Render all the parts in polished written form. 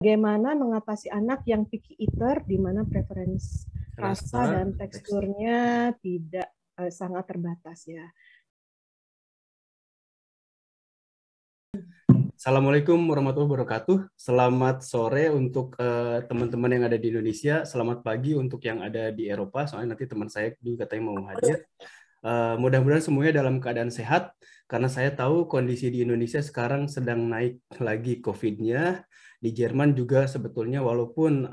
bagaimana mengatasi anak yang picky eater, di mana preferensi rasa dan teksturnya tidak sangat terbatas ya. Assalamualaikum warahmatullahi wabarakatuh. Selamat sore untuk teman-teman yang ada di Indonesia. Selamat pagi untuk yang ada di Eropa. Soalnya nanti teman saya juga katanya mau hadir. Mudah-mudahan semuanya dalam keadaan sehat. Karena saya tahu kondisi di Indonesia sekarang sedang naik lagi COVID-nya. Di Jerman juga sebetulnya walaupun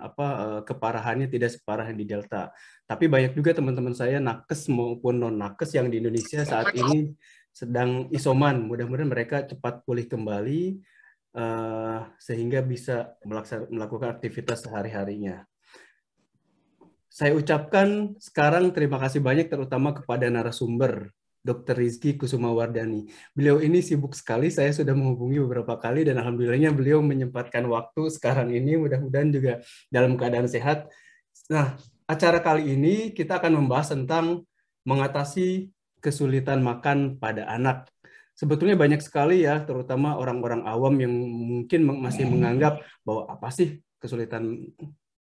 keparahannya tidak separah di Delta. Tapi banyak juga teman-teman saya nakes maupun non-nakes yang di Indonesia saat ini sedang isoman. Mudah-mudahan mereka cepat pulih kembali sehingga bisa melakukan aktivitas sehari-harinya. Saya ucapkan sekarang terima kasih banyak terutama kepada narasumber Dr. Rizky Kusumawardhani. Beliau ini sibuk sekali, saya sudah menghubungi beberapa kali dan alhamdulillahnya beliau menyempatkan waktu sekarang ini, mudah-mudahan juga dalam keadaan sehat. Nah, acara kali ini kita akan membahas tentang mengatasi kesulitan makan pada anak. Sebetulnya banyak sekali ya, terutama orang-orang awam yang mungkin masih menganggap bahwa apa sih kesulitan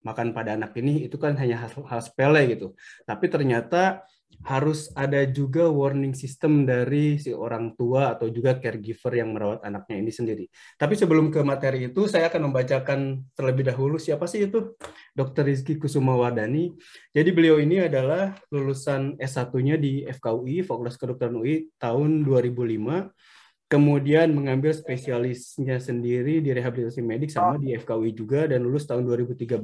makan pada anak ini, itu kan hanya hal sepele gitu. Tapi ternyata harus ada juga warning system dari si orang tua atau juga caregiver yang merawat anaknya ini sendiri. Tapi sebelum ke materi itu, saya akan membacakan terlebih dahulu siapa sih itu Dr. Rizky Kusumawardhani. Jadi beliau ini adalah lulusan S1-nya di FKUI, Fakultas Kedokteran UI tahun 2005. Kemudian mengambil spesialisnya sendiri di rehabilitasi medik sama di FKUI juga dan lulus tahun 2013.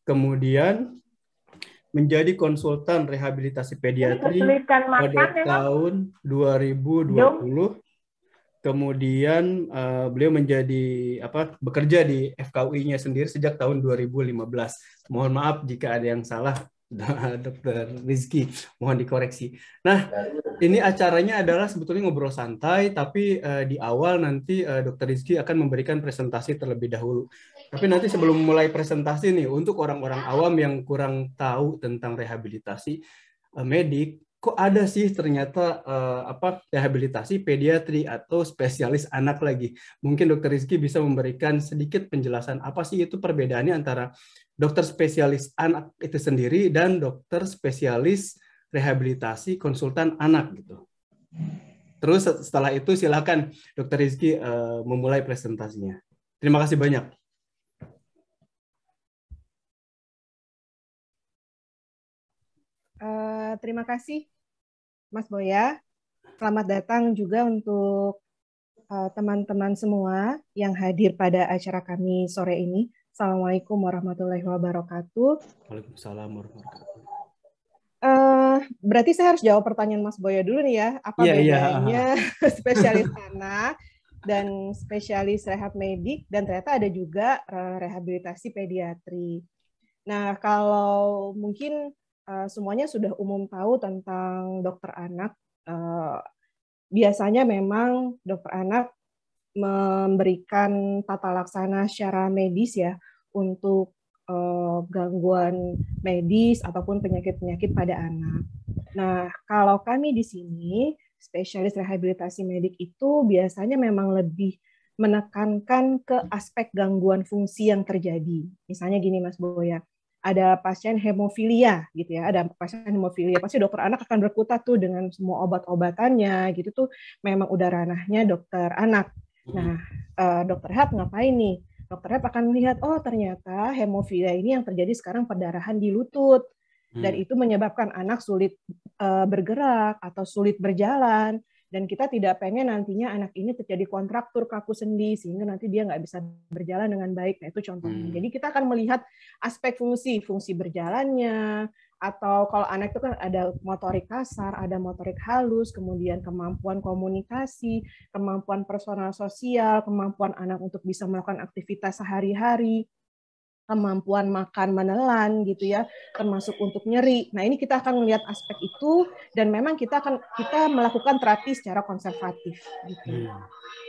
Kemudian menjadi konsultan rehabilitasi pediatri pada tahun 2020. Kemudian beliau bekerja di FKUI-nya sendiri sejak tahun 2015. Mohon maaf jika ada yang salah, Dr. Rizky, mohon dikoreksi. Nah, ini acaranya adalah sebetulnya ngobrol santai, tapi di awal nanti Dr. Rizky akan memberikan presentasi terlebih dahulu. Tapi nanti sebelum mulai presentasi nih, untuk orang-orang awam yang kurang tahu tentang rehabilitasi medik, kok ada sih ternyata rehabilitasi pediatri atau spesialis anak lagi. Mungkin Dr. Rizky bisa memberikan sedikit penjelasan apa sih itu perbedaannya antara dokter spesialis anak itu sendiri dan dokter spesialis rehabilitasi konsultan anak gitu. Terus setelah itu silakan Dr. Rizky memulai presentasinya. Terima kasih banyak. Terima kasih Mas Boya. Selamat datang juga untuk teman-teman semua yang hadir pada acara kami sore ini. Assalamualaikum warahmatullahi wabarakatuh. Waalaikumsalam warahmatullahi wabarakatuh. Berarti saya harus jawab pertanyaan Mas Boya dulu nih ya. Apa bedanya spesialis anak dan spesialis rehab medik, dan ternyata ada juga rehabilitasi pediatri. Nah, kalau mungkin semuanya sudah umum tahu tentang dokter anak, biasanya memang dokter anak memberikan tata laksana secara medis ya untuk gangguan medis ataupun penyakit-penyakit pada anak. Nah, kalau kami di sini, spesialis rehabilitasi medik itu biasanya memang lebih menekankan ke aspek gangguan fungsi yang terjadi. Misalnya gini Mas Boya, ada pasien hemofilia gitu ya, ada pasien hemofilia, pasti dokter anak akan berkutat tuh dengan semua obat-obatannya gitu tuh, memang udah ranahnya dokter anak. Nah, dokter rehab ngapain nih? Dokter rehab akan melihat, oh ternyata hemofilia ini yang terjadi sekarang perdarahan di lutut, dan itu menyebabkan anak sulit bergerak atau sulit berjalan, dan kita tidak pengen nantinya anak ini terjadi kontraktur kaku sendi sehingga nanti dia nggak bisa berjalan dengan baik. Nah, itu contohnya. Jadi kita akan melihat aspek fungsi berjalannya, atau kalau anak itu kan ada motorik kasar, ada motorik halus, kemudian kemampuan komunikasi, kemampuan personal sosial, kemampuan anak untuk bisa melakukan aktivitas sehari-hari, kemampuan makan menelan gitu ya, termasuk untuk nyeri. Nah, ini kita akan melihat aspek itu, dan memang kita melakukan terapi secara konservatif gitu.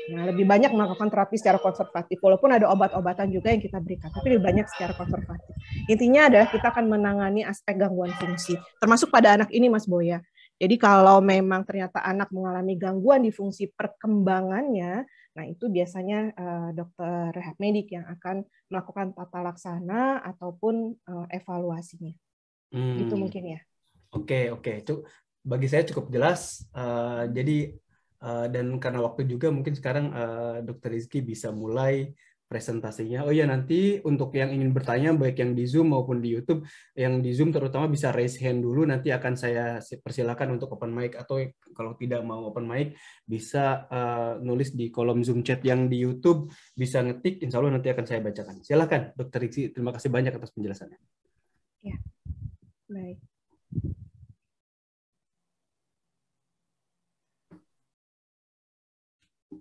Nah, lebih banyak melakukan terapi secara konservatif, walaupun ada obat-obatan juga yang kita berikan, tapi lebih banyak secara konservatif. Intinya adalah kita akan menangani aspek gangguan fungsi, termasuk pada anak ini, Mas Boya. Jadi kalau memang ternyata anak mengalami gangguan di fungsi perkembangannya, Nah, itu biasanya dokter rehab medik yang akan melakukan tata laksana ataupun evaluasinya. Gitu mungkin ya. Oke. Itu bagi saya cukup jelas. Jadi dan karena waktu juga mungkin sekarang Dokter Rizky bisa mulai presentasinya. Oh iya, nanti untuk yang ingin bertanya baik yang di Zoom maupun di YouTube, yang di Zoom terutama bisa raise hand dulu, nanti akan saya persilakan untuk open mic, atau kalau tidak mau open mic bisa nulis di kolom Zoom chat yang di YouTube, bisa ngetik, insya Allah nanti akan saya bacakan. Silakan Dokter Rizky, terima kasih banyak atas penjelasannya. Ya, baik.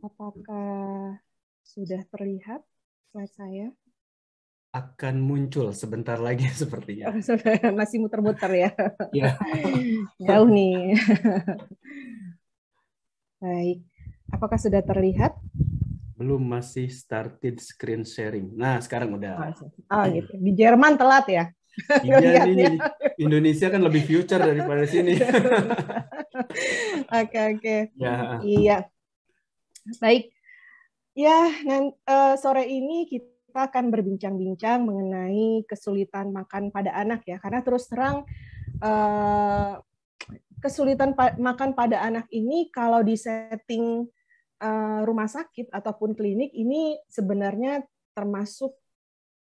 Apakah sudah terlihat slide saya? Akan muncul sebentar lagi sepertinya. Masih muter-muter ya. Ya. Jauh nih. Baik. Apakah sudah terlihat? Belum, masih started screen sharing. Nah, sekarang udah. Oh, gitu. Di Jerman telat ya? Iya nih, Indonesia kan lebih future daripada sini. Oke. Ya. Iya. Baik. Ya, sore ini kita akan berbincang-bincang mengenai kesulitan makan pada anak ya, karena terus terang kesulitan makan pada anak ini kalau di setting rumah sakit ataupun klinik ini sebenarnya termasuk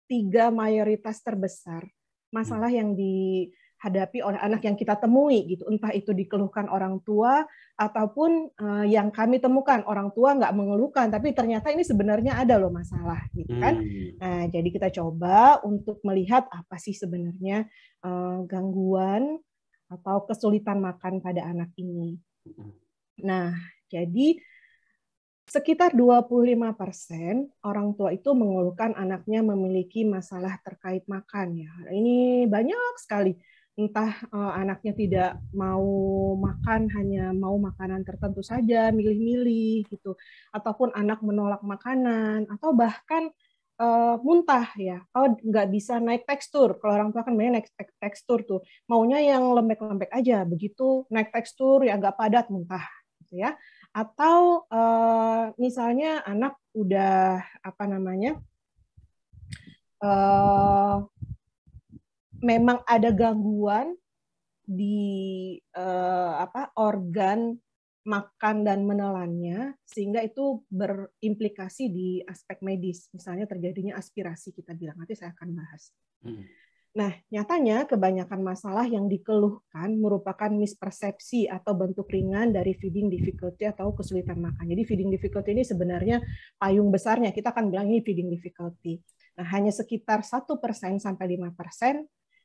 3 mayoritas terbesar masalah yang dihadapi oleh anak yang kita temui gitu, entah itu dikeluhkan orang tua ataupun yang kami temukan orang tua nggak mengeluhkan tapi ternyata ini sebenarnya ada loh masalah gitu kan. Nah, jadi kita coba untuk melihat apa sih sebenarnya gangguan atau kesulitan makan pada anak ini. Nah, jadi sekitar 25% orang tua itu mengeluhkan anaknya memiliki masalah terkait makan ya. Ini banyak sekali. Entah anaknya tidak mau makan, hanya mau makanan tertentu saja, milih-milih gitu. Ataupun anak menolak makanan, atau bahkan muntah ya. Kalau nggak bisa naik tekstur, kalau orang tua kan banyak naik tekstur tuh, maunya yang lembek-lembek aja. Begitu naik tekstur ya agak padat, muntah gitu ya. Atau misalnya anak udah apa namanya memang ada gangguan di organ makan dan menelannya sehingga itu berimplikasi di aspek medis, misalnya terjadinya aspirasi kita bilang, nanti saya akan bahas. Nah, nyatanya kebanyakan masalah yang dikeluhkan merupakan mispersepsi atau bentuk ringan dari feeding difficulty atau kesulitan makan. Jadi feeding difficulty ini sebenarnya payung besarnya, kita akan bilang ini feeding difficulty. Nah, hanya sekitar 1% sampai 5%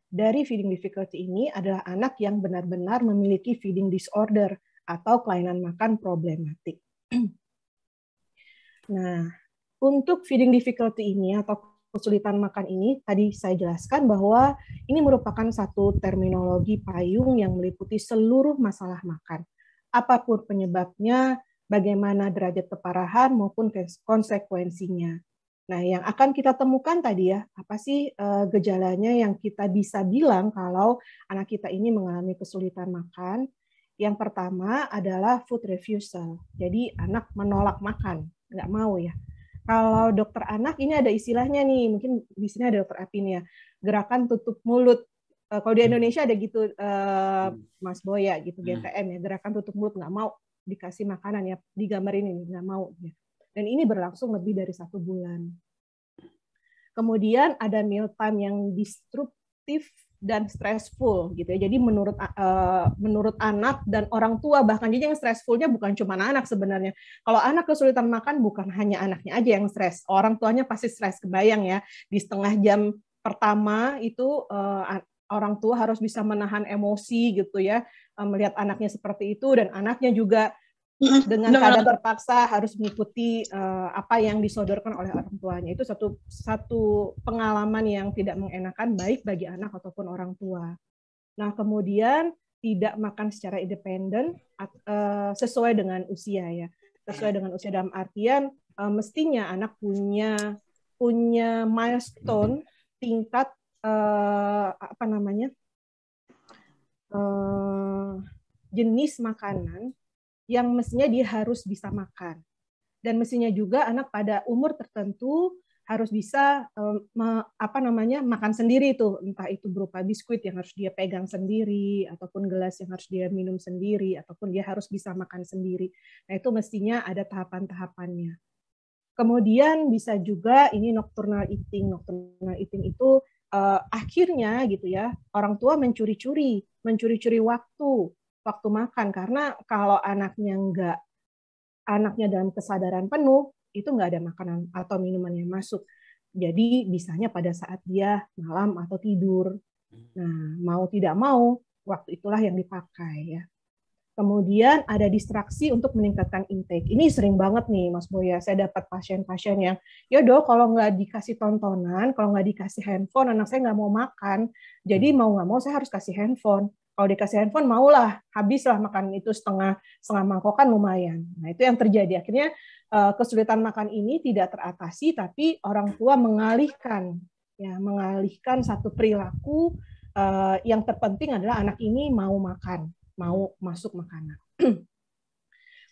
dari feeding difficulty ini adalah anak yang benar-benar memiliki feeding disorder atau kelainan makan problematik. Nah, untuk feeding difficulty ini atau kesulitan makan ini, tadi saya jelaskan bahwa ini merupakan satu terminologi payung yang meliputi seluruh masalah makan. Apapun penyebabnya, bagaimana derajat keparahan maupun konsekuensinya. Nah, yang akan kita temukan tadi ya, apa sih gejalanya yang kita bisa bilang kalau anak kita ini mengalami kesulitan makan. Yang pertama adalah food refusal. Jadi anak menolak makan, nggak mau ya. Kalau dokter anak ini ada istilahnya nih, mungkin di sini ada dokter Apin ya, gerakan tutup mulut. Kalau di Indonesia ada gitu, Mas Boya gitu, GTM ya, gerakan tutup mulut, nggak mau dikasih makanan ya, di gambar ini nggak mau. Ya. Dan ini berlangsung lebih dari 1 bulan. Kemudian ada meal time yang disruptif dan stressful gitu ya. Jadi menurut anak dan orang tua bahkan, jadi yang stressfulnya bukan cuma anak sebenarnya. Kalau anak kesulitan makan bukan hanya anaknya aja yang stres, orang tuanya pasti stres. Kebayang ya, di setengah jam pertama itu orang tua harus bisa menahan emosi gitu ya, melihat anaknya seperti itu, dan anaknya juga dengan keadaan terpaksa harus mengikuti apa yang disodorkan oleh orang tuanya. Itu satu pengalaman yang tidak mengenakan baik bagi anak ataupun orang tua. Nah, kemudian tidak makan secara independen sesuai dengan usia ya. Sesuai dengan usia dalam artian mestinya anak punya milestone tingkat jenis makanan yang mestinya dia harus bisa makan. Dan mestinya juga anak pada umur tertentu harus bisa makan sendiri tuh, entah itu berupa biskuit yang harus dia pegang sendiri, ataupun gelas yang harus dia minum sendiri, ataupun dia harus bisa makan sendiri. Nah, itu mestinya ada tahapan-tahapannya. Kemudian bisa juga ini nocturnal eating. Nocturnal eating itu akhirnya gitu ya, orang tua mencuri-curi waktu makan, karena kalau anaknya dalam kesadaran penuh, itu nggak ada makanan atau minuman yang masuk. Jadi bisanya pada saat dia malam atau tidur. Nah, mau tidak mau, waktu itulah yang dipakai ya. Kemudian ada distraksi untuk meningkatkan intake. Ini sering banget nih, Mas Boya. Saya dapat pasien-pasien yang, ya dok, kalau nggak dikasih tontonan, kalau nggak dikasih handphone, anak saya nggak mau makan. Jadi mau nggak mau saya harus kasih handphone. Kalau dikasih handphone, maulah, habislah makan itu setengah mangkokan lumayan. Nah, itu yang terjadi. Akhirnya kesulitan makan ini tidak teratasi, tapi orang tua mengalihkan satu perilaku yang terpenting adalah anak ini mau makan, mau masuk makanan.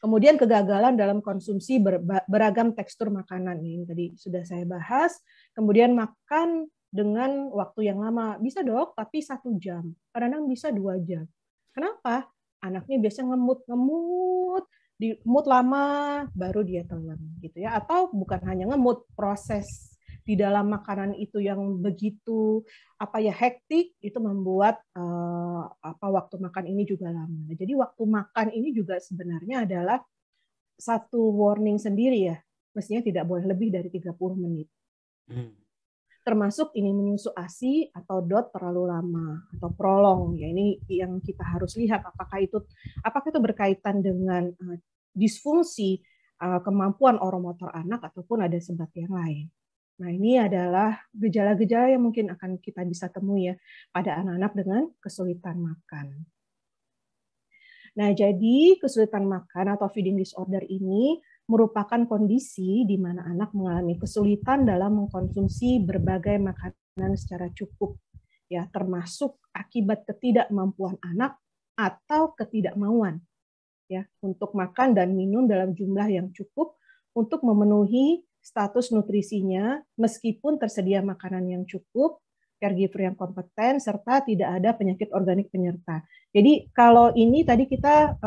Kemudian kegagalan dalam konsumsi beragam tekstur makanan, ini tadi sudah saya bahas. Kemudian makan dengan waktu yang lama, bisa dok, tapi 1 jam. Kadang-kadang bisa 2 jam. Kenapa? Anaknya biasa ngemut, lama, baru dia telan, gitu ya. Atau bukan hanya ngemut, proses di dalam makanan itu yang begitu hektik, itu membuat waktu makan ini juga lama. Jadi waktu makan ini juga sebenarnya adalah satu warning sendiri ya, mestinya tidak boleh lebih dari 30 menit. Termasuk ini menyusu ASI atau DOT terlalu lama atau prolong, ya ini yang kita harus lihat apakah itu berkaitan dengan disfungsi kemampuan oromotor anak ataupun ada sebab yang lain. Nah, ini adalah gejala-gejala yang mungkin akan kita bisa temui ya pada anak-anak dengan kesulitan makan. Nah, jadi kesulitan makan atau feeding disorder ini merupakan kondisi di mana anak mengalami kesulitan dalam mengkonsumsi berbagai makanan secara cukup, ya, termasuk akibat ketidakmampuan anak atau ketidakmauan ya untuk makan dan minum dalam jumlah yang cukup untuk memenuhi status nutrisinya, meskipun tersedia makanan yang cukup, caregiver yang kompeten, serta tidak ada penyakit organik penyerta. Jadi kalau ini tadi kita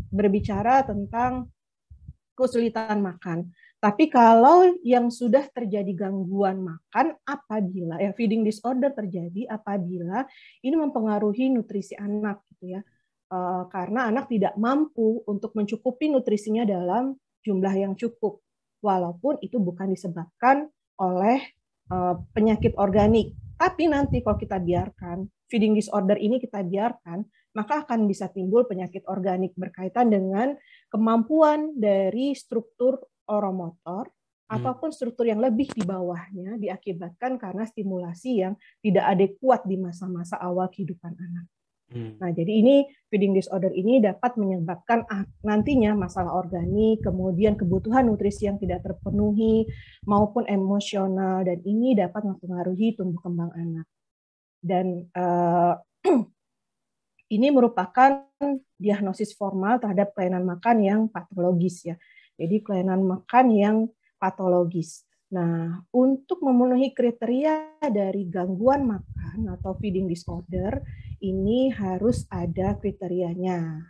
berbicara tentang kesulitan makan. Tapi kalau yang sudah terjadi gangguan makan apabila feeding disorder terjadi apabila ini mempengaruhi nutrisi anak gitu ya. Karena anak tidak mampu untuk mencukupi nutrisinya dalam jumlah yang cukup. Walaupun itu bukan disebabkan oleh penyakit organik. Tapi nanti kalau kita biarkan, feeding disorder ini kita biarkan, maka akan bisa timbul penyakit organik berkaitan dengan kemampuan dari struktur oromotor ataupun struktur yang lebih di bawahnya diakibatkan karena stimulasi yang tidak adekuat di masa-masa awal kehidupan anak. Nah, jadi ini feeding disorder ini dapat menyebabkan nantinya masalah organik, kemudian kebutuhan nutrisi yang tidak terpenuhi, maupun emosional, dan ini dapat mempengaruhi tumbuh kembang anak. Dan ini merupakan diagnosis formal terhadap kelainan makan yang patologis ya. Jadi kelainan makan yang patologis. Nah, untuk memenuhi kriteria dari gangguan makan atau feeding disorder, ini harus ada kriterianya.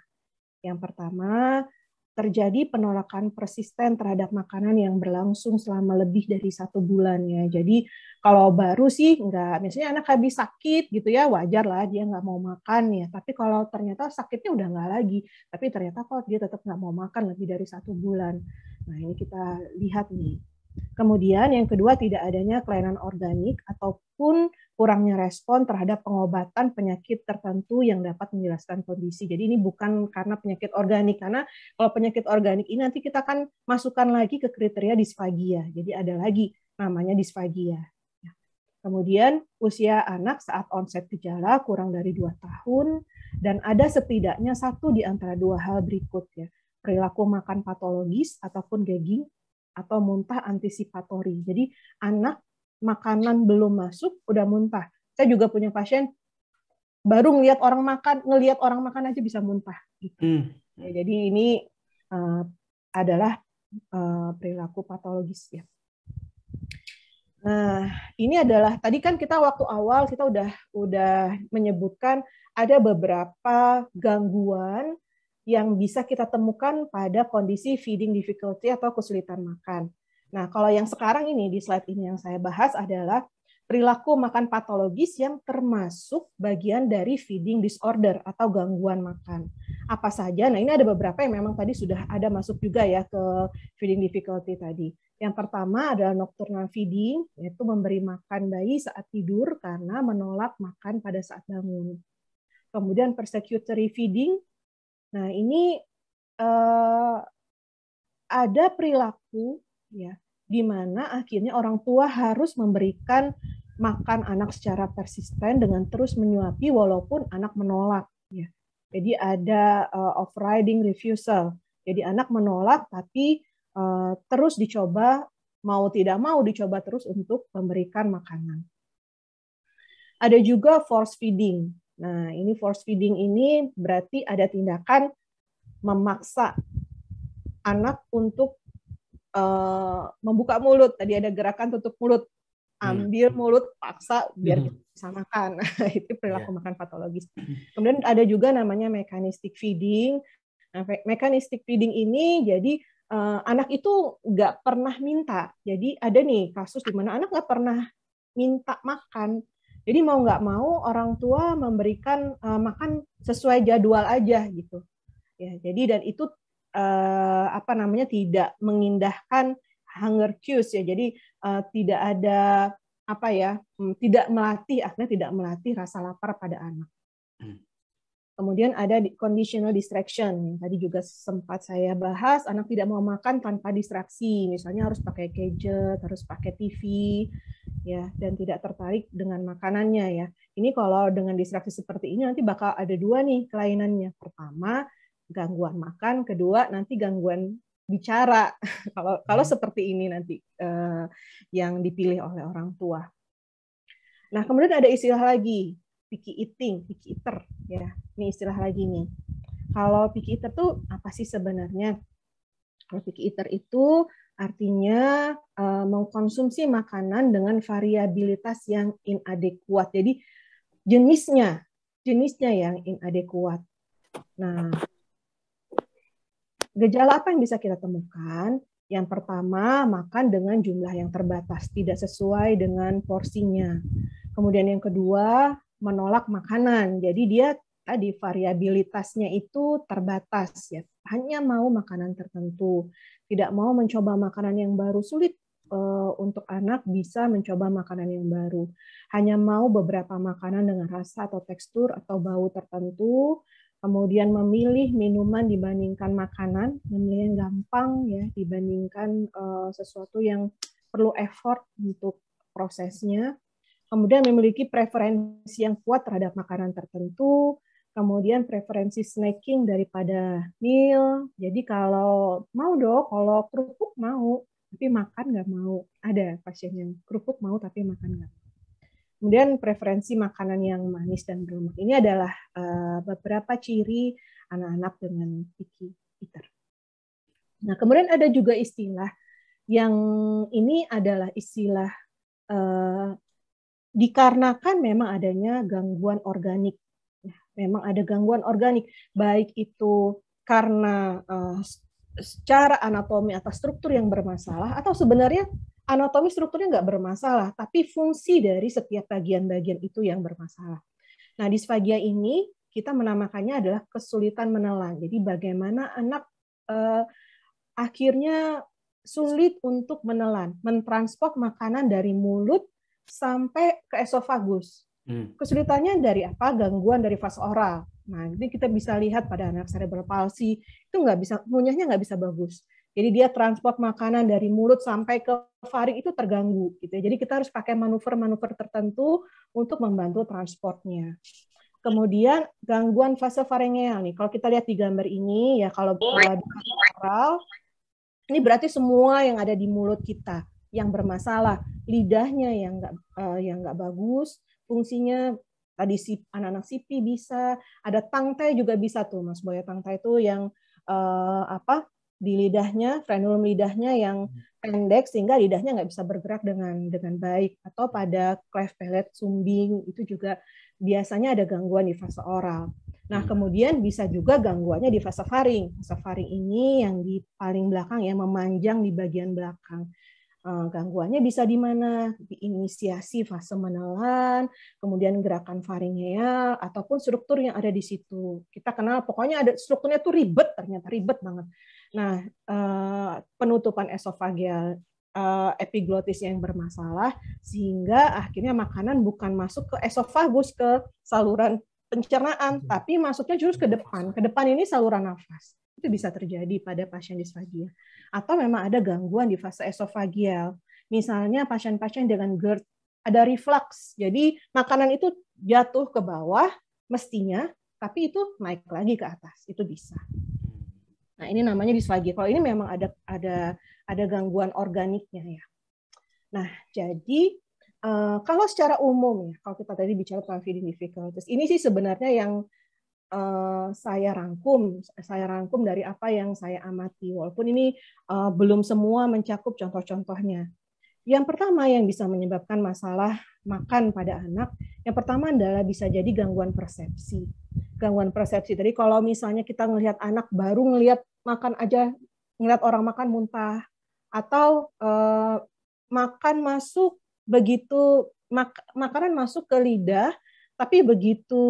Yang pertama, terjadi penolakan persisten terhadap makanan yang berlangsung selama lebih dari 1 bulan ya. Jadi kalau baru sih enggak, misalnya anak habis sakit gitu ya, wajar lah dia nggak mau makan ya. Tapi kalau ternyata sakitnya udah nggak lagi, tapi ternyata kok dia tetap nggak mau makan lebih dari 1 bulan. Nah, ini kita lihat nih. Kemudian yang kedua, tidak adanya kelainan organik ataupun kurangnya respon terhadap pengobatan penyakit tertentu yang dapat menjelaskan kondisi. Jadi ini bukan karena penyakit organik, karena kalau penyakit organik ini nanti kita akan masukkan lagi ke kriteria disfagia. Jadi ada lagi namanya disfagia. Kemudian usia anak saat onset gejala kurang dari 2 tahun dan ada setidaknya 1 di antara 2 hal berikut ya. Perilaku makan patologis ataupun gagging atau muntah antisipatori. Jadi anak makanan belum masuk udah muntah. Saya juga punya pasien baru ngelihat orang makan aja bisa muntah gitu. Ya, jadi ini adalah perilaku patologis ya. Nah, ini adalah tadi kan kita waktu awal kita udah menyebutkan ada beberapa gangguan yang bisa kita temukan pada kondisi feeding difficulty atau kesulitan makan. Nah, kalau yang sekarang ini di slide ini yang saya bahas adalah perilaku makan patologis yang termasuk bagian dari feeding disorder atau gangguan makan. Apa saja? Nah, ini ada beberapa yang memang tadi sudah ada masuk juga ya ke feeding difficulty tadi. Yang pertama adalah nocturnal feeding, yaitu memberi makan bayi saat tidur karena menolak makan pada saat bangun. Kemudian persecutory feeding. Nah, ini ada perilaku ya di mana akhirnya orang tua harus memberikan makan anak secara persisten dengan terus menyuapi walaupun anak menolak ya. Jadi ada overriding refusal. Jadi anak menolak tapi terus dicoba, mau tidak mau dicoba terus untuk memberikan makanan. Ada juga force feeding. Nah, ini force feeding ini berarti ada tindakan memaksa anak untuk membuka mulut. Tadi ada gerakan tutup mulut, ambil mulut, paksa biar kita bisa makan. Itu perilaku makan patologis. Kemudian ada juga namanya mechanistic feeding. Nah, mechanistic feeding ini jadi anak itu nggak pernah minta. Jadi ada nih kasus di mana anak nggak pernah minta makan. Jadi mau nggak mau orang tua memberikan makan sesuai jadwal aja gitu. Ya, jadi dan itu tidak mengindahkan hunger cues ya. Jadi tidak ada tidak melatih rasa lapar pada anak. Kemudian ada conditional distraction yang tadi juga sempat saya bahas, anak tidak mau makan tanpa distraksi, misalnya harus pakai gadget, harus pakai TV, ya, dan tidak tertarik dengan makanannya ya. Ini kalau dengan distraksi seperti ini nanti bakal ada dua nih kelainannya. Pertama, gangguan makan, kedua nanti gangguan bicara. Kalau seperti ini nanti yang dipilih oleh orang tua. Nah, kemudian ada istilah lagi, picky eating, picky eater ya. Ini istilah lagi nih. Kalau picky eater tuh apa sih sebenarnya? Kalau picky eater itu artinya mengkonsumsi makanan dengan variabilitas yang inadekuat. Jadi jenisnya yang inadekuat. Nah, gejala apa yang bisa kita temukan? Yang pertama, makan dengan jumlah yang terbatas, tidak sesuai dengan porsinya. Kemudian yang kedua, menolak makanan. Jadi dia tadi variabilitasnya itu terbatas ya. Hanya mau makanan tertentu. Tidak mau mencoba makanan yang baru. Sulit untuk anak bisa mencoba makanan yang baru. Hanya mau beberapa makanan dengan rasa atau tekstur atau bau tertentu. Kemudian memilih minuman dibandingkan makanan, memilih yang gampang ya dibandingkan sesuatu yang perlu effort untuk prosesnya. Kemudian memiliki preferensi yang kuat terhadap makanan tertentu, kemudian preferensi snacking daripada meal. Jadi kalau mau dong, kalau kerupuk mau, tapi makan nggak mau. Ada pasien yang kerupuk mau tapi makan nggak mau. Kemudian preferensi makanan yang manis dan berlemak. Ini adalah beberapa ciri anak-anak dengan picky eater. Nah, kemudian ada juga istilah yang ini adalah istilah dikarenakan memang adanya gangguan organik. Memang ada gangguan organik, baik itu karena secara anatomi atau struktur yang bermasalah, atau sebenarnya anatomi strukturnya nggak bermasalah, tapi fungsi dari setiap bagian-bagian itu yang bermasalah. Nah, disfagia ini kita menamakannya adalah kesulitan menelan. Jadi bagaimana anak akhirnya sulit untuk menelan, mentransport makanan dari mulut sampai ke esofagus. Kesulitannya dari apa? Gangguan dari fase oral. Nah, ini kita bisa lihat pada anak cerebral palsy itu nggak bisa, ngunyahnya nggak bisa bagus. Jadi dia transport makanan dari mulut sampai ke faring itu terganggu. Gitu. Jadi kita harus pakai manuver-manuver tertentu untuk membantu transportnya. Kemudian gangguan fase faringeal nih. Kalau kita lihat di gambar ini ya, kalau di oral ini berarti semua yang ada di mulut kita yang bermasalah, lidahnya yang nggak bagus, fungsinya tadi anak-anak sipi bisa, ada tangtai juga bisa tuh Mas Boya, tangtai itu yang di lidahnya, frenulum lidahnya yang pendek sehingga lidahnya nggak bisa bergerak dengan baik, atau pada cleft palate sumbing itu juga biasanya ada gangguan di fase oral. Nah, kemudian bisa juga gangguannya di fase faring. Fase faring ini yang di paling belakang ya, memanjang di bagian belakang. Gangguannya bisa di mana? Di inisiasi fase menelan, kemudian gerakan faringeal, ataupun struktur yang ada di situ. Kita kenal, pokoknya ada strukturnya tuh ribet, ternyata ribet banget. Nah, penutupan esofageal epiglotis yang bermasalah, sehingga akhirnya makanan bukan masuk ke esofagus, ke saluran pencernaan, tapi masuknya justru ke depan. Ke depan ini saluran nafas. Itu bisa terjadi pada pasien disfagia. Atau memang ada gangguan di fase esofagial. Misalnya pasien-pasien dengan GERD, ada reflux. Jadi makanan itu jatuh ke bawah mestinya, tapi itu naik lagi ke atas. Itu bisa. Nah, ini namanya disfagia. Kalau ini memang ada gangguan organiknya ya. Nah, jadi kalau secara umum ya, kalau kita tadi bicara tentang feeding difficulties, ini sih sebenarnya yang saya rangkum dari apa yang saya amati. Walaupun ini belum semua mencakup contoh-contohnya. Yang pertama yang bisa menyebabkan masalah makan pada anak, yang pertama adalah bisa jadi gangguan persepsi. Gangguan persepsi. Jadi kalau misalnya kita ngelihat anak baru ngelihat makan aja, ngelihat orang makan muntah, atau makan masuk begitu makanan masuk ke lidah, tapi begitu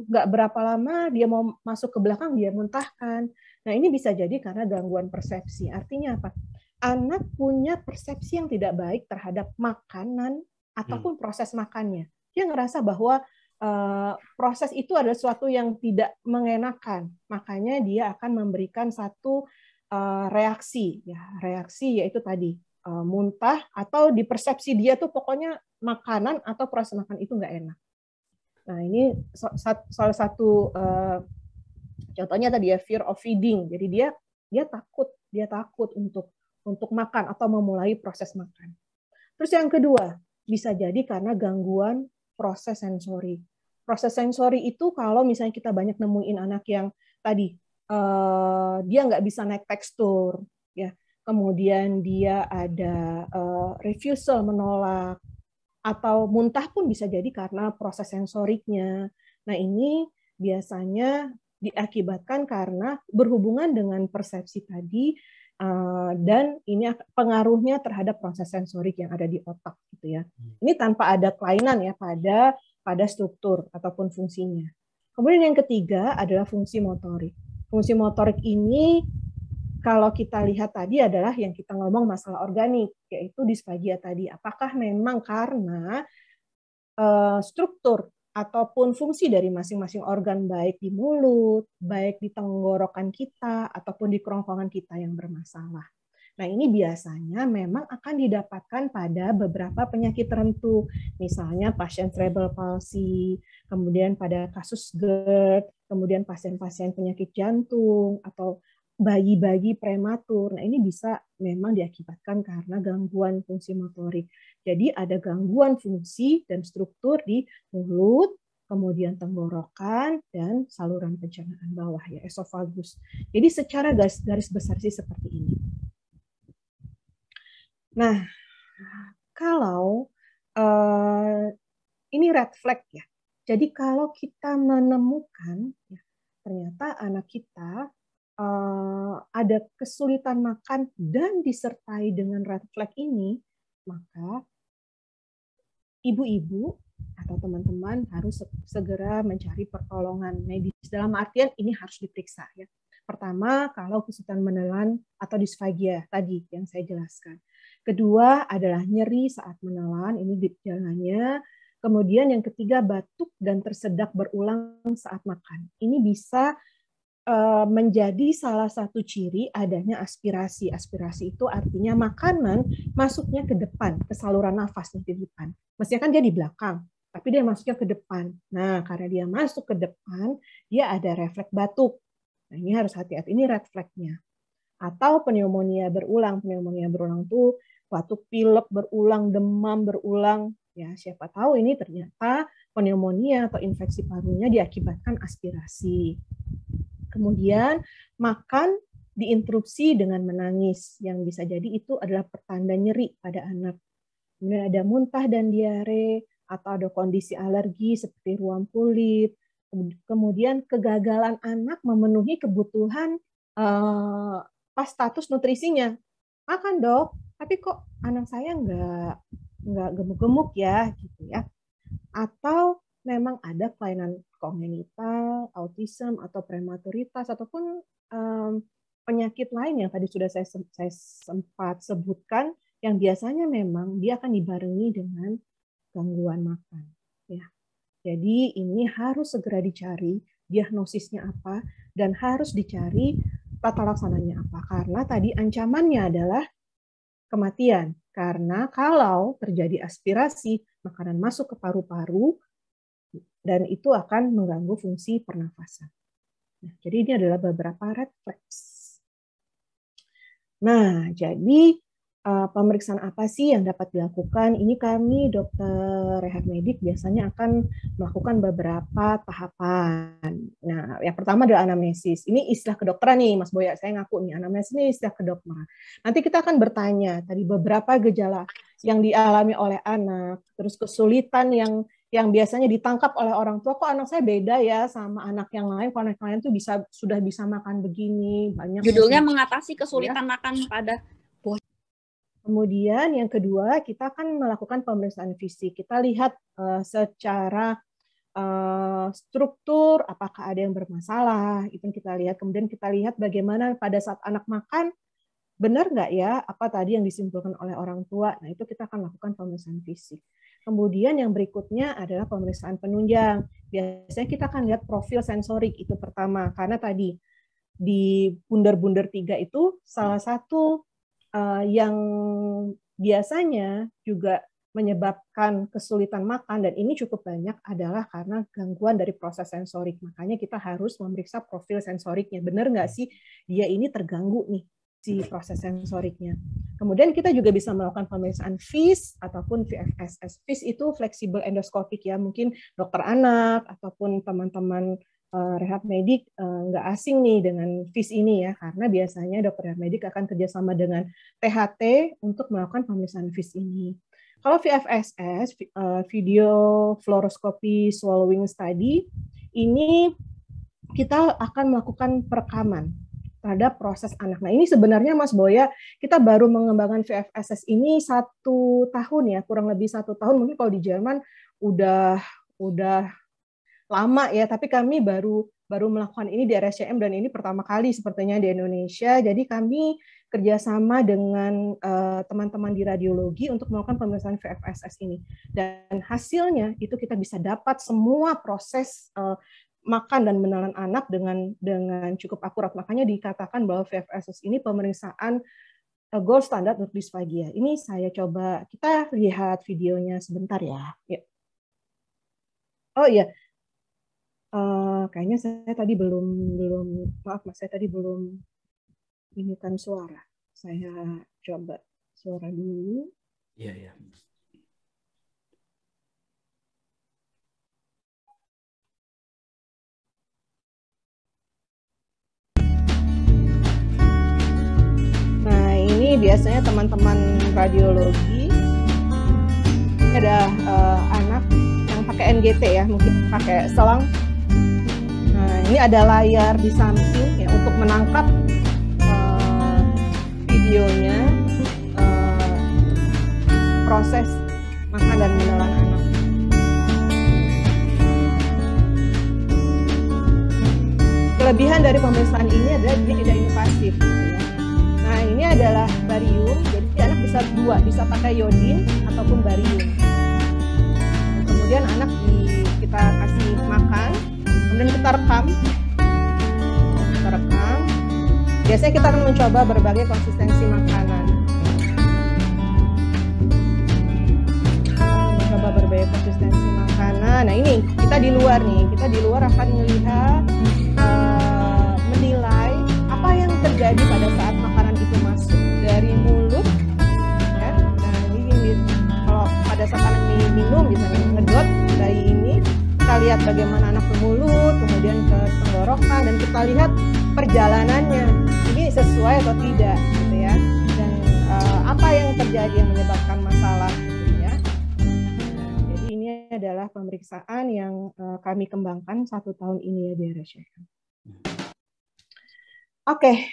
nggak berapa lama dia mau masuk ke belakang dia muntahkan. Nah, ini bisa jadi karena gangguan persepsi. Artinya apa? Anak punya persepsi yang tidak baik terhadap makanan ataupun proses makannya. Dia ngerasa bahwa proses itu adalah sesuatu yang tidak mengenakan. Makanya dia akan memberikan satu reaksi, ya, reaksi yaitu tadi muntah, atau di persepsi dia tuh pokoknya makanan atau proses makan itu nggak enak. Nah, ini salah satu contohnya tadi ya, fear of feeding. Jadi dia takut untuk makan atau memulai proses makan. Terus yang kedua, bisa jadi karena gangguan proses sensori. Proses sensori itu kalau misalnya kita banyak nemuin anak yang tadi dia nggak bisa naik tekstur, ya, kemudian dia ada refusal, menolak, atau muntah pun bisa jadi karena proses sensoriknya. Nah, ini biasanya diakibatkan karena berhubungan dengan persepsi tadi, dan ini pengaruhnya terhadap proses sensorik yang ada di otak gitu ya. Ini tanpa ada kelainan ya pada struktur ataupun fungsinya. Kemudian yang ketiga adalah fungsi motorik. Fungsi motorik ini kalau kita lihat tadi adalah yang kita ngomong masalah organik, yaitu disfagia tadi. Apakah memang karena struktur ataupun fungsi dari masing-masing organ, baik di mulut, baik di tenggorokan kita, ataupun di kerongkongan kita yang bermasalah. Nah, ini biasanya memang akan didapatkan pada beberapa penyakit tertentu, misalnya pasien cerebral palsy, kemudian pada kasus GERD, kemudian pasien-pasien penyakit jantung, atau bayi-bayi prematur. Nah, ini bisa memang diakibatkan karena gangguan fungsi motorik. Jadi ada gangguan fungsi dan struktur di mulut, kemudian tenggorokan, dan saluran pencernaan bawah, ya, esofagus. Jadi secara garis besar sih seperti ini. Nah, kalau ini red flag ya. Jadi kalau kita menemukan ya, ternyata anak kita ada kesulitan makan dan disertai dengan red flag ini, maka ibu-ibu atau teman-teman harus segera mencari pertolongan medis. Dalam artian ini harus diperiksa ya. Pertama, kalau kesulitan menelan atau disfagia tadi yang saya jelaskan. Kedua adalah nyeri saat menelan, ini gejalanya. Kemudian yang ketiga, batuk dan tersedak berulang saat makan. Ini bisa menjadi salah satu ciri adanya aspirasi. Aspirasi itu artinya makanan masuknya ke depan, ke saluran nafas di depan. Mestinya kan dia di belakang, tapi dia masuknya ke depan. Nah, karena dia masuk ke depan, dia ada refleks batuk. Nah, ini harus hati-hati, ini red flag-nya. Atau pneumonia berulang. Pneumonia berulang itu batuk pilek berulang, demam berulang. Ya, siapa tahu ini ternyata pneumonia atau infeksi parunya diakibatkan aspirasi. Kemudian makan diinterupsi dengan menangis, yang bisa jadi itu adalah pertanda nyeri pada anak. Kemudian ada muntah dan diare, atau ada kondisi alergi seperti ruam kulit. Kemudian kegagalan anak memenuhi kebutuhan pas status nutrisinya. Makan dok, tapi kok anak saya nggak gemuk-gemuk ya, gitu ya. Atau memang ada kelainan kongenital, autism, atau prematuritas, ataupun penyakit lain yang tadi sudah saya sempat sebutkan, yang biasanya memang dia akan dibarengi dengan gangguan makan. Ya. Jadi ini harus segera dicari diagnosisnya apa dan harus dicari tata laksananya apa. Karena tadi ancamannya adalah kematian. Karena kalau terjadi aspirasi, makanan masuk ke paru-paru dan itu akan mengganggu fungsi pernafasan. Nah, jadi ini adalah beberapa red flags. Nah, jadi pemeriksaan apa sih yang dapat dilakukan? Ini kami dokter rehab medik biasanya akan melakukan beberapa tahapan. Nah, yang pertama adalah anamnesis. Ini istilah kedokteran nih, Mas Boya. Saya ngaku nih, anamnesis ini istilah kedokteran. Nanti kita akan bertanya tadi beberapa gejala yang dialami oleh anak, terus kesulitan yang biasanya ditangkap oleh orang tua, kok anak saya beda ya sama anak yang lain, kok anak yang lain tuh sudah bisa makan begini, banyak. Judulnya mengatasi kesulitan makan pada bocah. Kemudian yang kedua, kita akan melakukan pemeriksaan fisik. Kita lihat secara struktur, apakah ada yang bermasalah, itu yang kita lihat. Kemudian kita lihat bagaimana pada saat anak makan, benar nggak ya apa tadi yang disimpulkan oleh orang tua. Nah, itu kita akan lakukan pemeriksaan fisik. Kemudian yang berikutnya adalah pemeriksaan penunjang. Biasanya kita akan lihat profil sensorik, itu pertama. Karena tadi di bunder-bunder 3 itu salah satu yang biasanya juga menyebabkan kesulitan makan, dan ini cukup banyak adalah karena gangguan dari proses sensorik. Makanya kita harus memeriksa profil sensoriknya. Benar nggak sih dia ini terganggu nih si proses sensoriknya. Kemudian kita juga bisa melakukan pemeriksaan FIS ataupun VFSS. FIS itu fleksibel endoskopik ya, mungkin dokter anak ataupun teman-teman rehab medik nggak asing nih dengan FIS ini ya, karena biasanya dokter rehab medik akan kerjasama dengan THT untuk melakukan pemeriksaan FIS ini. Kalau VFSS, video fluoroscopy swallowing study, ini kita akan melakukan perekaman terhadap proses anak. Nah, ini sebenarnya Mas Boya, kita baru mengembangkan VFSS ini 1 tahun ya, kurang lebih 1 tahun. Mungkin kalau di Jerman udah lama ya, tapi kami baru melakukan ini di RSCM, dan ini pertama kali sepertinya di Indonesia. Jadi kami kerjasama dengan teman-teman di radiologi untuk melakukan pemeriksaan VFSS ini. Dan hasilnya itu kita bisa dapat semua proses makan dan menelan anak dengan cukup akurat. Makanya dikatakan bahwa VFSS ini pemeriksaan gold standard untuk disfagia. Ini saya coba, kita lihat videonya sebentar ya. Oh iya, kayaknya saya tadi belum maaf Mas, saya tadi belum inikan suara. Saya coba suara dulu. Iya. Ini biasanya teman-teman radiologi, ini ada anak yang pakai NGT ya, mungkin pakai selang. Nah, ini ada layar di samping ya untuk menangkap videonya proses makan dan menelan anak. Kelebihan dari pemeriksaan ini adalah dia tidak invasif. Nah, ini adalah barium, jadi anak bisa bisa pakai iodin ataupun barium. Kemudian anak kita kasih makan, kemudian kita rekam. Biasanya kita akan mencoba berbagai konsistensi makanan. Nah, ini kita di luar nih, akan melihat menilai apa yang terjadi pada saat makanan itu masuk dari mulut ya. Nah, ini kalau pada saat anak ini minum misalnya ngedot bayi ini, kita lihat bagaimana anak ke mulut, kemudian ke tenggorokan, dan kita lihat perjalanannya. Ini ini sesuai atau tidak gitu ya, dan apa yang terjadi yang menyebabkan masalah gitu ya. Jadi ini adalah pemeriksaan yang kami kembangkan 1 tahun ini ya di RSCM. Oke,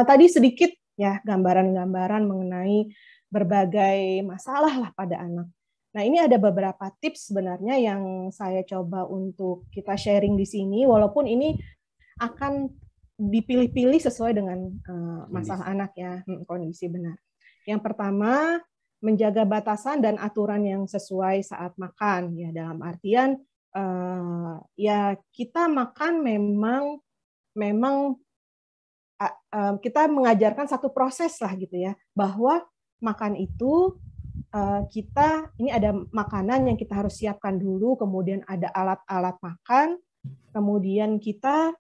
tadi sedikit ya gambaran-gambaran mengenai berbagai masalah lah pada anak. Nah, ini ada beberapa tips sebenarnya yang saya coba untuk kita sharing di sini, walaupun ini akan dipilih-pilih sesuai dengan masalah anak ya, kondisi benar. Yang pertama, menjaga batasan dan aturan yang sesuai saat makan ya, dalam artian ya kita makan memang kita mengajarkan satu proses lah gitu ya, bahwa makan itu kita ini ada makanan yang kita harus siapkan dulu, kemudian ada alat-alat makan, kemudian kita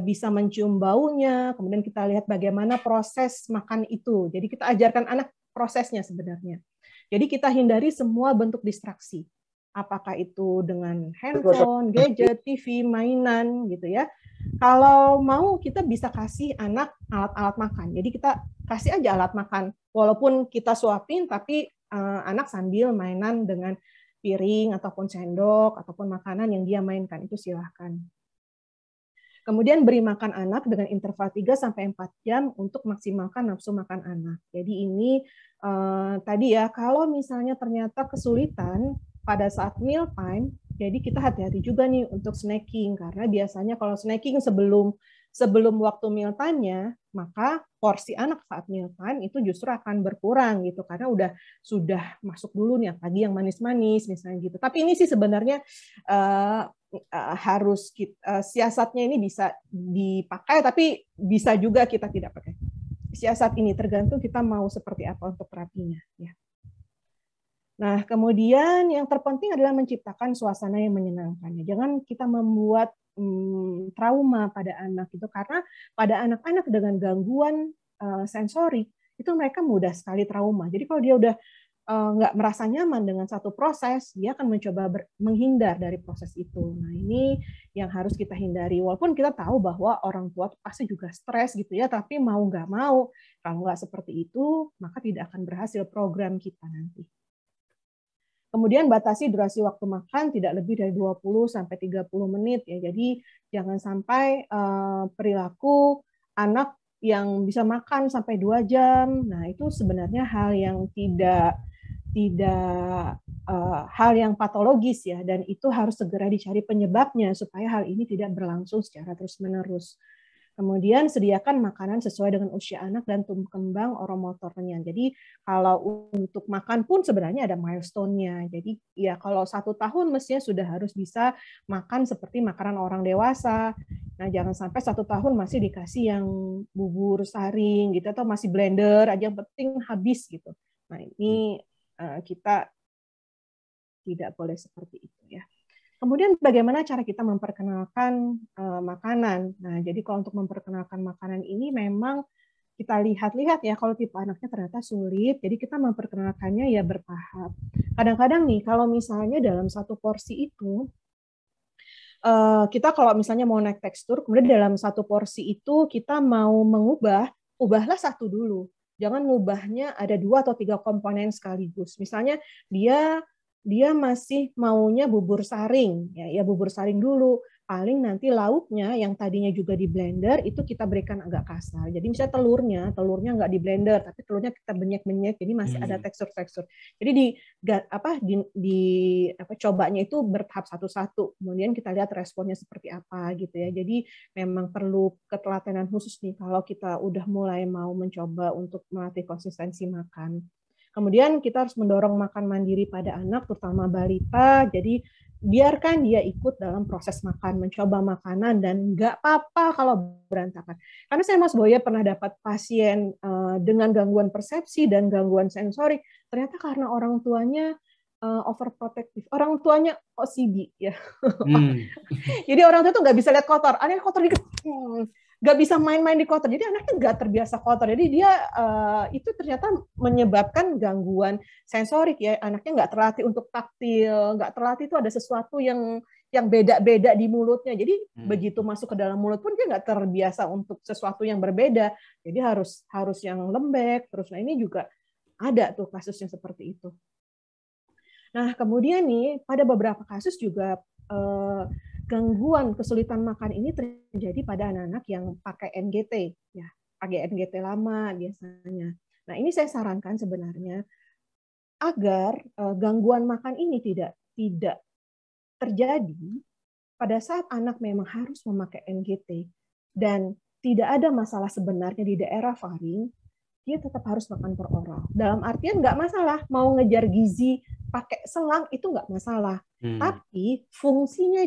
bisa mencium baunya, kemudian kita lihat bagaimana proses makan itu. Jadi kita ajarkan anak prosesnya sebenarnya. Jadi kita hindari semua bentuk distraksi. Apakah itu dengan handphone, gadget, TV, mainan gitu ya. Kalau mau kita bisa kasih anak alat-alat makan. Jadi kita kasih aja alat makan. Walaupun kita suapin tapi anak sambil mainan dengan piring ataupun sendok ataupun makanan yang dia mainkan, itu silahkan. Kemudian beri makan anak dengan interval 3-4 jam untuk maksimalkan nafsu makan anak. Jadi ini tadi ya, kalau misalnya ternyata kesulitan pada saat meal time, jadi kita hati-hati juga nih untuk snacking, karena biasanya kalau snacking sebelum waktu meal time-nya, maka porsi anak saat meal time itu justru akan berkurang gitu, karena sudah masuk dulu nih pagi yang manis-manis misalnya gitu. Tapi ini sih sebenarnya harus siasatnya ini bisa dipakai, tapi bisa juga kita tidak pakai. Siasat ini tergantung kita mau seperti apa untuk terapinya ya. Nah, kemudian yang terpenting adalah menciptakan suasana yang menyenangkan. Jangan kita membuat trauma pada anak itu, karena pada anak-anak dengan gangguan sensorik itu mereka mudah sekali trauma. Jadi kalau dia udah nggak merasa nyaman dengan satu proses, dia akan mencoba menghindar dari proses itu. Nah, ini yang harus kita hindari. Walaupun kita tahu bahwa orang tua pasti juga stres gitu ya, tapi mau nggak mau, kalau nggak seperti itu, maka tidak akan berhasil program kita nanti. Kemudian batasi durasi waktu makan tidak lebih dari 20-30 menit ya. Jadi jangan sampai perilaku anak yang bisa makan sampai 2 jam. Nah, itu sebenarnya hal yang tidak hal yang patologis ya, dan itu harus segera dicari penyebabnya supaya hal ini tidak berlangsung secara terus-menerus. Kemudian sediakan makanan sesuai dengan usia anak dan tumbuh kembang oromotornya. Jadi kalau untuk makan pun sebenarnya ada milestone-nya. Jadi ya kalau 1 tahun mestinya sudah harus bisa makan seperti makanan orang dewasa. Nah, jangan sampai 1 tahun masih dikasih yang bubur saring gitu, atau masih blender aja, yang penting habis gitu. Nah, ini kita tidak boleh seperti itu ya. Kemudian bagaimana cara kita memperkenalkan makanan. Nah, jadi kalau untuk memperkenalkan makanan ini memang kita lihat-lihat ya, kalau tipe anaknya ternyata sulit, jadi kita memperkenalkannya ya bertahap. Kadang-kadang nih, kalau misalnya dalam satu porsi itu, kita kalau misalnya mau naik tekstur, kemudian dalam satu porsi itu kita mau ubahlah satu dulu. Jangan ngubahnya ada 2 atau 3 komponen sekaligus. Misalnya dia masih maunya bubur saring, ya bubur saring dulu. Paling nanti lauknya yang tadinya juga di blender itu kita berikan agak kasar. Jadi misalnya telurnya nggak di blender, tapi telurnya kita benyek-benyek, jadi masih ada tekstur-tekstur. Jadi cobanya itu bertahap satu-satu. Kemudian kita lihat responnya seperti apa gitu ya. Jadi memang perlu ketelatenan khusus nih kalau kita udah mulai mau mencoba untuk melatih konsistensi makan. Kemudian kita harus mendorong makan mandiri pada anak, terutama balita. Jadi biarkan dia ikut dalam proses makan, mencoba makanan, dan nggak apa-apa kalau berantakan. Karena saya Mas Boya pernah dapat pasien dengan gangguan persepsi dan gangguan sensorik. Ternyata karena orang tuanya overprotective, orang tuanya OCD ya. Jadi orang tua tuh nggak bisa lihat kotor, anaknya kotor dikit. Nggak bisa main-main di kotor, jadi anaknya nggak terbiasa kotor, jadi dia itu ternyata menyebabkan gangguan sensorik ya, anaknya nggak terlatih untuk taktil, nggak terlatih itu ada sesuatu yang yang beda-beda di mulutnya. Jadi begitu masuk ke dalam mulut pun dia nggak terbiasa untuk sesuatu yang berbeda. Jadi harus yang lembek. Terus nah ini juga ada tuh kasusnya seperti itu. Nah kemudian nih pada beberapa kasus juga gangguan kesulitan makan ini terjadi pada anak-anak yang pakai NGT, ya pakai NGT lama biasanya. Nah ini saya sarankan sebenarnya agar gangguan makan ini tidak terjadi pada saat anak memang harus memakai NGT dan tidak ada masalah sebenarnya di daerah faring, dia tetap harus makan per oral. Dalam artian nggak masalah mau ngejar gizi pakai selang itu nggak masalah, tapi fungsinya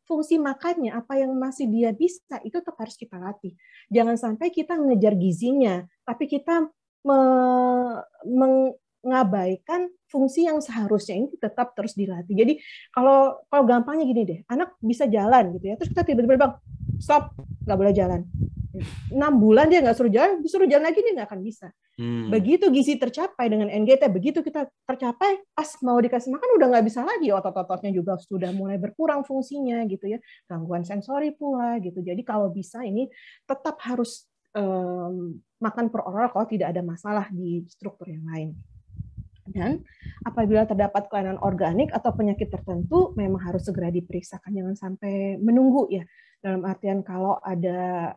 fungsi makannya apa yang masih dia bisa itu tetap harus kita latih. Jangan sampai kita ngejar gizinya, tapi kita mengabaikan fungsi yang seharusnya ini tetap terus dilatih. Jadi kalau gampangnya gini deh, anak bisa jalan gitu ya, terus kita tiba-tiba bilang stop, nggak boleh jalan. 6 bulan dia nggak suruh jalan lagi dia nggak akan bisa. Begitu gizi tercapai dengan NGT, begitu kita tercapai, pas mau dikasih makan udah nggak bisa lagi, otot-ototnya juga sudah mulai berkurang fungsinya gitu ya, gangguan sensori pula gitu. Jadi kalau bisa ini tetap harus makan per oral kalau tidak ada masalah di struktur yang lain. Dan apabila terdapat kelainan organik atau penyakit tertentu, memang harus segera diperiksakan, jangan sampai menunggu ya. Dalam artian kalau ada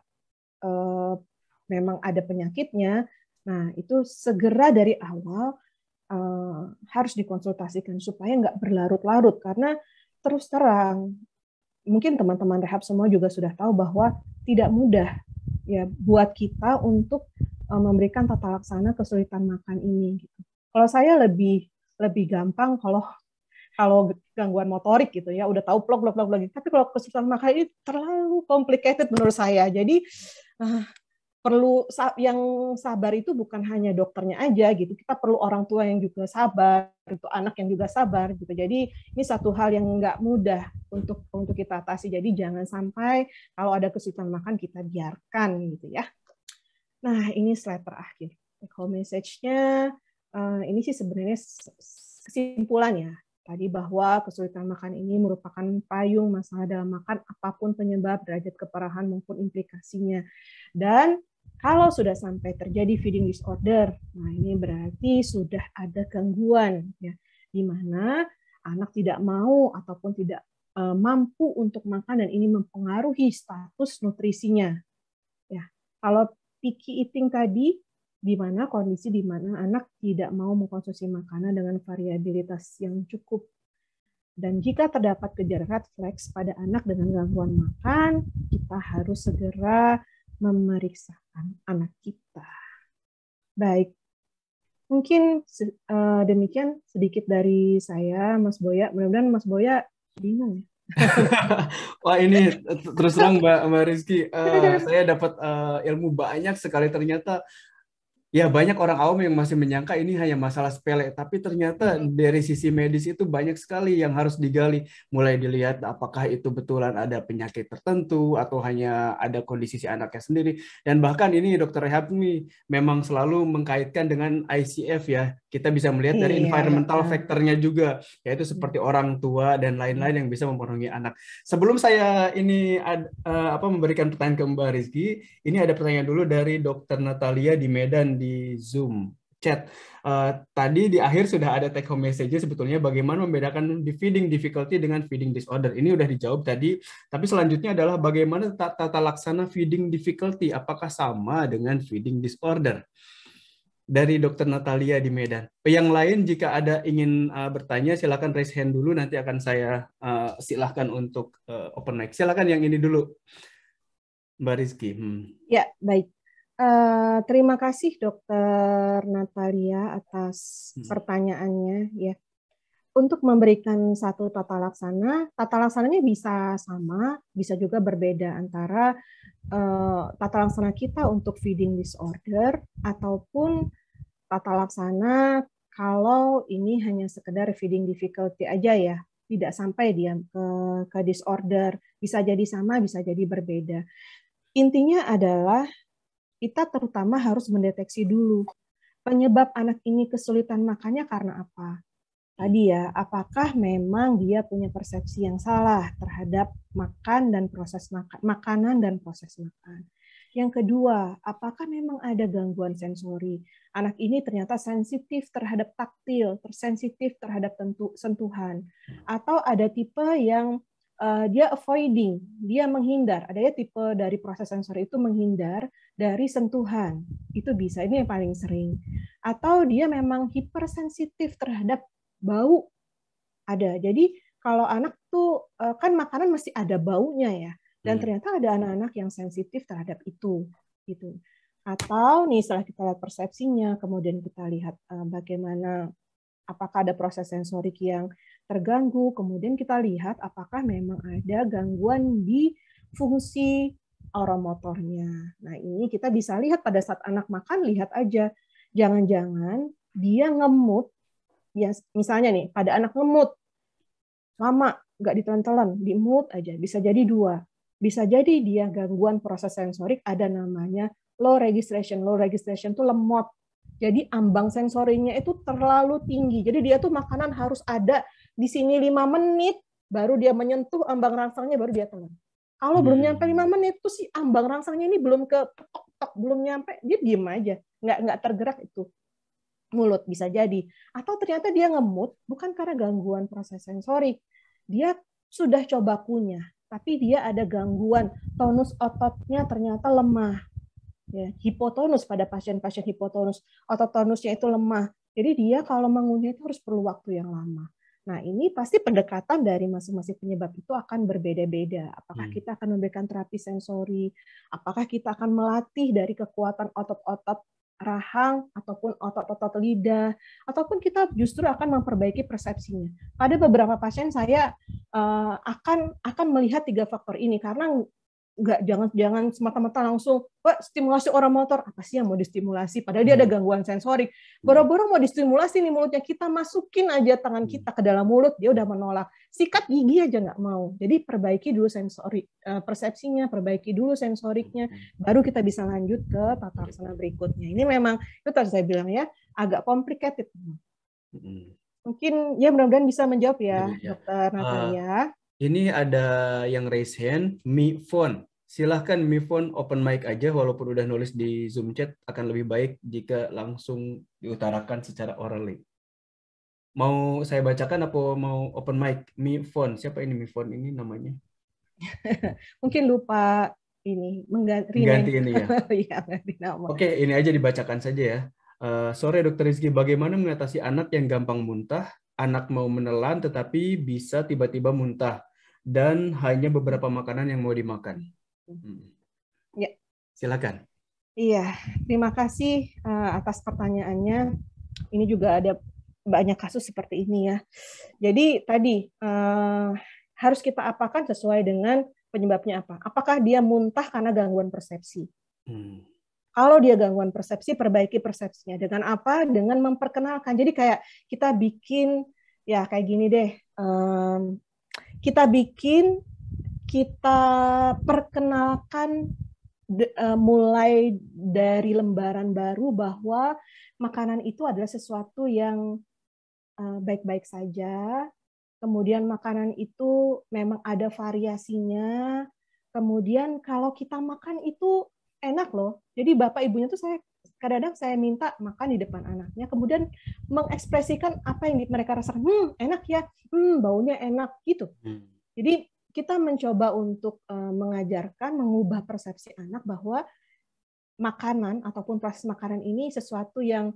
memang ada penyakitnya, nah itu segera dari awal harus dikonsultasikan supaya nggak berlarut-larut, karena terus terang mungkin teman-teman rehab semua juga sudah tahu bahwa tidak mudah ya buat kita untuk memberikan tata laksana kesulitan makan ini. Gitu. Kalau saya lebih gampang kalau gangguan motorik gitu ya, udah tahu plok lagi. Tapi kalau kesulitan makan ini terlalu complicated menurut saya. Jadi perlu yang sabar itu bukan hanya dokternya aja gitu. Kita perlu orang tua yang juga sabar, itu anak yang juga sabar gitu. Jadi ini satu hal yang nggak mudah untuk kita atasi. Jadi jangan sampai kalau ada kesulitan makan kita biarkan gitu ya. Nah ini slide terakhir. Take home message-nya ini sih sebenarnya kesimpulannya tadi bahwa kesulitan makan ini merupakan payung masalah dalam makan apapun penyebab, derajat keparahan maupun implikasinya. Dan kalau sudah sampai terjadi feeding disorder, nah ini berarti sudah ada gangguan ya, di mana anak tidak mau ataupun tidak mampu untuk makan dan ini mempengaruhi status nutrisinya. Ya, kalau picky eating tadi di mana kondisi di mana anak tidak mau mengkonsumsi makanan dengan variabilitas yang cukup. Dan jika terdapat gejala red flags pada anak dengan gangguan makan, kita harus segera memeriksakan anak kita. Baik, mungkin demikian sedikit dari saya, Mas Boya. Mudah-mudahan Mas Boya bingung ya. Wah ini terus terang Mbak Rizky, saya dapat ilmu banyak sekali ternyata. Ya banyak orang awam yang masih menyangka ini hanya masalah sepele, tapi ternyata dari sisi medis itu banyak sekali yang harus digali. Mulai dilihat apakah itu betulan ada penyakit tertentu atau hanya ada kondisi si anaknya sendiri. Dan bahkan ini dokter rehab ini memang selalu mengkaitkan dengan ICF ya. Kita bisa melihat dari environmental factor-nya juga, yaitu seperti orang tua dan lain-lain yang bisa mempengaruhi anak. Sebelum saya ini memberikan pertanyaan ke Mbak Rizky, ini ada pertanyaan dulu dari Dokter Natalia di Medan di Zoom chat. Tadi di akhir sudah ada take home message sebetulnya bagaimana membedakan feeding difficulty dengan feeding disorder. Ini udah dijawab tadi, tapi selanjutnya adalah bagaimana tata laksana feeding difficulty, apakah sama dengan feeding disorder? Dari Dokter Natalia di Medan. Yang lain jika ada ingin bertanya silakan raise hand dulu, nanti akan saya silahkan untuk open mic. Silakan yang ini dulu, Mbak Rizky. Ya, baik. Terima kasih Dokter Natalia atas pertanyaannya. Ya, untuk memberikan satu tata laksananya bisa sama, bisa juga berbeda antara tata laksana kita untuk feeding disorder ataupun tata laksana kalau ini hanya sekedar feeding difficulty aja ya, tidak sampai dia ke disorder, bisa jadi sama, bisa jadi berbeda. Intinya adalah kita terutama harus mendeteksi dulu penyebab anak ini kesulitan makannya karena apa. Tadi ya, apakah memang dia punya persepsi yang salah terhadap makan dan proses makanan dan proses makan. Yang kedua, apakah memang ada gangguan sensori? Anak ini ternyata sensitif terhadap taktil, tersensitif terhadap sentuhan. Atau ada tipe yang dia avoiding, dia menghindar. Ada ya tipe dari proses sensori itu menghindar dari sentuhan. Itu bisa, ini yang paling sering. Atau dia memang hipersensitif terhadap bau, ada. Jadi kalau anak tuh kan makanan masih ada baunya ya, dan ternyata ada anak-anak yang sensitif terhadap itu, gitu. Atau nih setelah kita lihat persepsinya, kemudian kita lihat bagaimana apakah ada proses sensorik yang terganggu, kemudian kita lihat apakah memang ada gangguan di fungsi oromotornya. Nah ini kita bisa lihat pada saat anak makan, lihat aja, jangan-jangan dia ngemut. Ya, misalnya nih, pada anak ngemut, lama, nggak ditelan-telan, di mood aja, bisa jadi dua. Bisa jadi dia gangguan proses sensorik, ada namanya low registration. Low registration itu lemot. Jadi ambang sensorinya itu terlalu tinggi. Jadi dia tuh makanan harus ada di sini 5 menit, baru dia menyentuh ambang rangsangnya, baru dia telan. Kalau belum nyampe 5 menit, tuh si ambang rangsangnya ini belum ke tok, belum nyampe, dia diem aja. Nggak tergerak itu mulut, bisa jadi. Atau ternyata dia ngemut bukan karena gangguan proses sensorik. Dia sudah coba kunyah, tapi dia ada gangguan tonus ototnya ternyata lemah. Ya, hipotonus pada pasien-pasien hipotonus, otot tonusnya itu lemah. Jadi dia kalau mengunyah itu harus perlu waktu yang lama. Nah, ini pasti pendekatan dari masing-masing penyebab itu akan berbeda-beda. Apakah kita akan memberikan terapi sensori, apakah kita akan melatih dari kekuatan otot-otot rahang ataupun otot-otot lidah, ataupun kita justru akan memperbaiki persepsinya. Pada beberapa pasien saya akan melihat 3 faktor ini, karena jangan semata-mata langsung stimulasi oromotor, apa sih yang mau distimulasi, padahal dia ada gangguan sensorik. Boro-boro mau distimulasi nih mulutnya, kita masukin aja tangan kita ke dalam mulut, dia udah menolak. Sikat gigi aja nggak mau. Jadi perbaiki dulu sensori persepsinya, perbaiki dulu sensoriknya, baru kita bisa lanjut ke tata laksana berikutnya. Ini memang itu tadi saya bilang ya, agak complicated. Mungkin ya mudah-mudahan bisa menjawab ya, Dokter Natalia. Ini ada yang raise hand, Mifon. Silahkan Mifon open mic aja, walaupun udah nulis di Zoom chat, akan lebih baik jika langsung diutarakan secara orally. Mau saya bacakan apa mau open mic? Mifon, siapa ini Mifon ini namanya? Mungkin lupa ini mengganti ini ya. Ya, ganti nama. Oke, ini aja dibacakan saja ya. Sore Dokter Rizky, bagaimana mengatasi anak yang gampang muntah? Anak mau menelan tetapi bisa tiba-tiba muntah dan hanya beberapa makanan yang mau dimakan. Ya. Silakan. Iya, terima kasih atas pertanyaannya. Ini juga ada banyak kasus seperti ini ya. Jadi tadi harus kita apakan sesuai dengan penyebabnya apa. Apakah dia muntah karena gangguan persepsi? Kalau dia gangguan persepsi, perbaiki persepsinya. Dengan apa? Dengan memperkenalkan. Jadi kayak kita bikin, ya kayak gini deh. Kita perkenalkan mulai dari lembaran baru bahwa makanan itu adalah sesuatu yang baik-baik saja. Kemudian makanan itu memang ada variasinya. Kemudian kalau kita makan itu enak loh. Jadi bapak ibunya tuh kadang-kadang saya minta makan di depan anaknya, kemudian mengekspresikan apa yang mereka rasakan. Enak ya, baunya enak gitu. Jadi kita mencoba untuk mengajarkan, mengubah persepsi anak bahwa makanan ataupun proses makanan ini sesuatu yang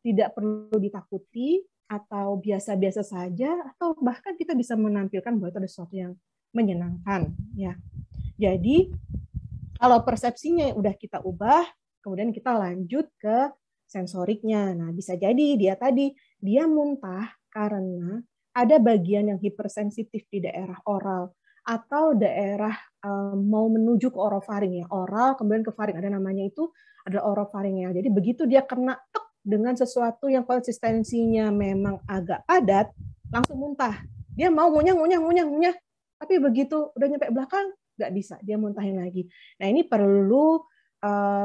tidak perlu ditakuti atau biasa-biasa saja, atau bahkan kita bisa menampilkan bahwa itu ada sesuatu yang menyenangkan. Ya, jadi kalau persepsinya udah kita ubah, kemudian kita lanjut ke sensoriknya. Nah, bisa jadi dia muntah karena ada bagian yang hipersensitif di daerah oral atau daerah mau menuju ke orofaring ya, oral kemudian ke faring, ada namanya itu adalah orofaringnya. Jadi begitu dia kena dengan sesuatu yang konsistensinya memang agak padat, langsung muntah. Dia mau ngunyah, tapi begitu udah nyampe belakang nggak bisa, dia muntahin lagi. Nah ini perlu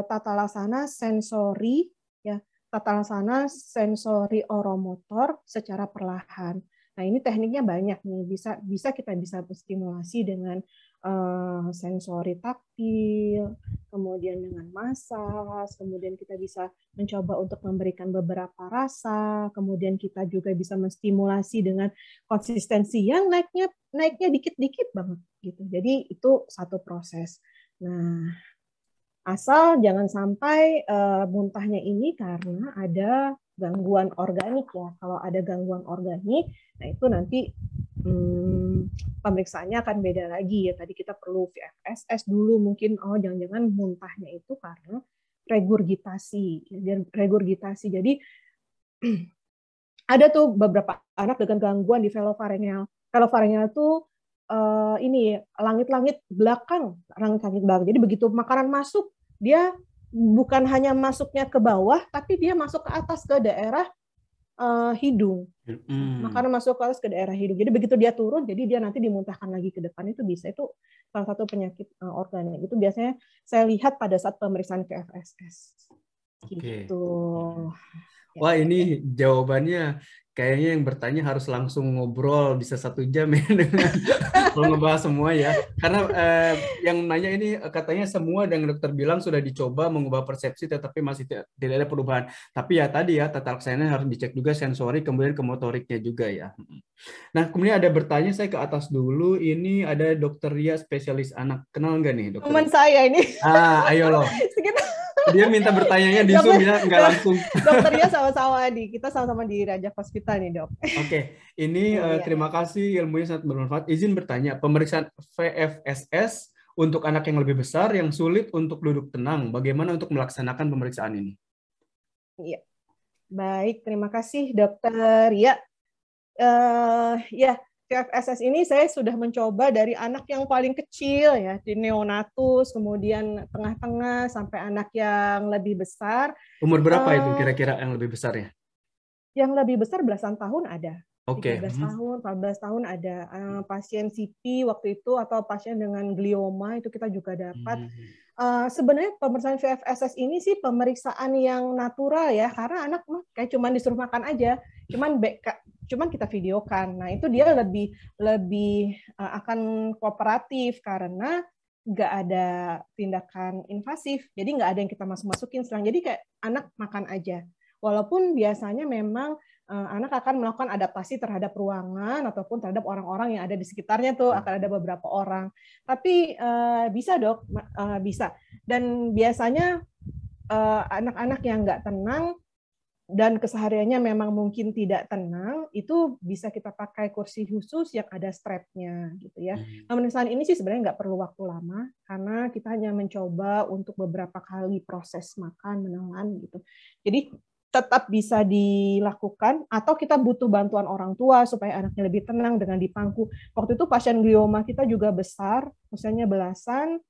tata laksana sensori ya, tata laksana sensori oromotor secara perlahan. Nah, ini tekniknya banyak nih. Kita bisa stimulasi dengan sensori taktil, kemudian dengan massage, kemudian kita bisa mencoba untuk memberikan beberapa rasa, kemudian kita juga bisa menstimulasi dengan konsistensi yang naiknya dikit-dikit banget gitu. Jadi itu satu proses. Nah, asal jangan sampai muntahnya ini karena ada gangguan organik ya. Kalau ada gangguan organik, nah itu nanti pemeriksaannya akan beda lagi ya. Tadi kita perlu VFSS dulu mungkin. Oh, jangan-jangan muntahnya itu karena regurgitasi. Jadi ada tuh beberapa anak dengan gangguan di velofarengal. Velofarengal tuh ini langit-langit belakang. Jadi begitu makanan masuk, dia bukan hanya masuknya ke bawah, tapi dia masuk ke atas ke daerah hidung. Makanan masuk ke atas ke daerah hidung. Jadi begitu dia turun, jadi dia nanti dimuntahkan lagi ke depan. Itu bisa. Itu salah satu penyakit organik. Itu biasanya saya lihat pada saat pemeriksaan VFSS. Gitu. Wah, ini jawabannya kayaknya yang bertanya harus langsung ngobrol bisa 1 jam ya dengan kalau ngebahas semua ya. Karena yang nanya ini katanya semua yang dokter bilang sudah dicoba mengubah persepsi tetapi masih tidak ada perubahan. Tapi ya tadi ya tata laksananya harus dicek juga sensori kemudian ke motoriknya juga ya. Nah, kemudian ada bertanya, saya ke atas dulu. Ini ada Dokter Ria, spesialis anak. Kenal nggak nih dokter? Teman saya ini. Ayo loh. Dia minta bertanyanya di Zoom ya, nggak langsung. Dokternya sama-sama kita sama-sama di Rajak Hospital nih, Dok. Oke, ini terima kasih, ilmunya sangat bermanfaat. Izin bertanya, pemeriksaan VFSS untuk anak yang lebih besar yang sulit untuk duduk tenang, bagaimana untuk melaksanakan pemeriksaan ini? Iya. Baik, terima kasih Dokter. Ya, VFSS ini saya sudah mencoba dari anak yang paling kecil ya, di neonatus, kemudian tengah-tengah sampai anak yang lebih besar. Umur berapa itu kira-kira yang lebih besar ya? Yang lebih besar belasan tahun ada. Oke. 13 tahun, 14 tahun ada. Pasien CP waktu itu atau pasien dengan glioma itu kita juga dapat. Sebenarnya pemeriksaan VFSS ini sih pemeriksaan yang natural ya, karena anak kayak cuman disuruh makan aja, cuman kita videokan. Nah, itu dia lebih akan kooperatif karena nggak ada tindakan invasif, jadi nggak ada yang kita masukin selang. Jadi kayak anak makan aja. Walaupun biasanya memang anak akan melakukan adaptasi terhadap ruangan ataupun terhadap orang-orang yang ada di sekitarnya tuh, akan ada beberapa orang. Tapi bisa dok, bisa. Dan biasanya anak-anak yang nggak tenang dan kesehariannya memang mungkin tidak tenang, itu bisa kita pakai kursi khusus yang ada strapnya gitu ya. Pemeriksaan ini sih sebenarnya nggak perlu waktu lama karena kita hanya mencoba untuk beberapa kali proses makan, menelan gitu. Jadi tetap bisa dilakukan atau kita butuh bantuan orang tua supaya anaknya lebih tenang dengan dipangku. Waktu itu pasien glioma kita juga besar, usianya belasan,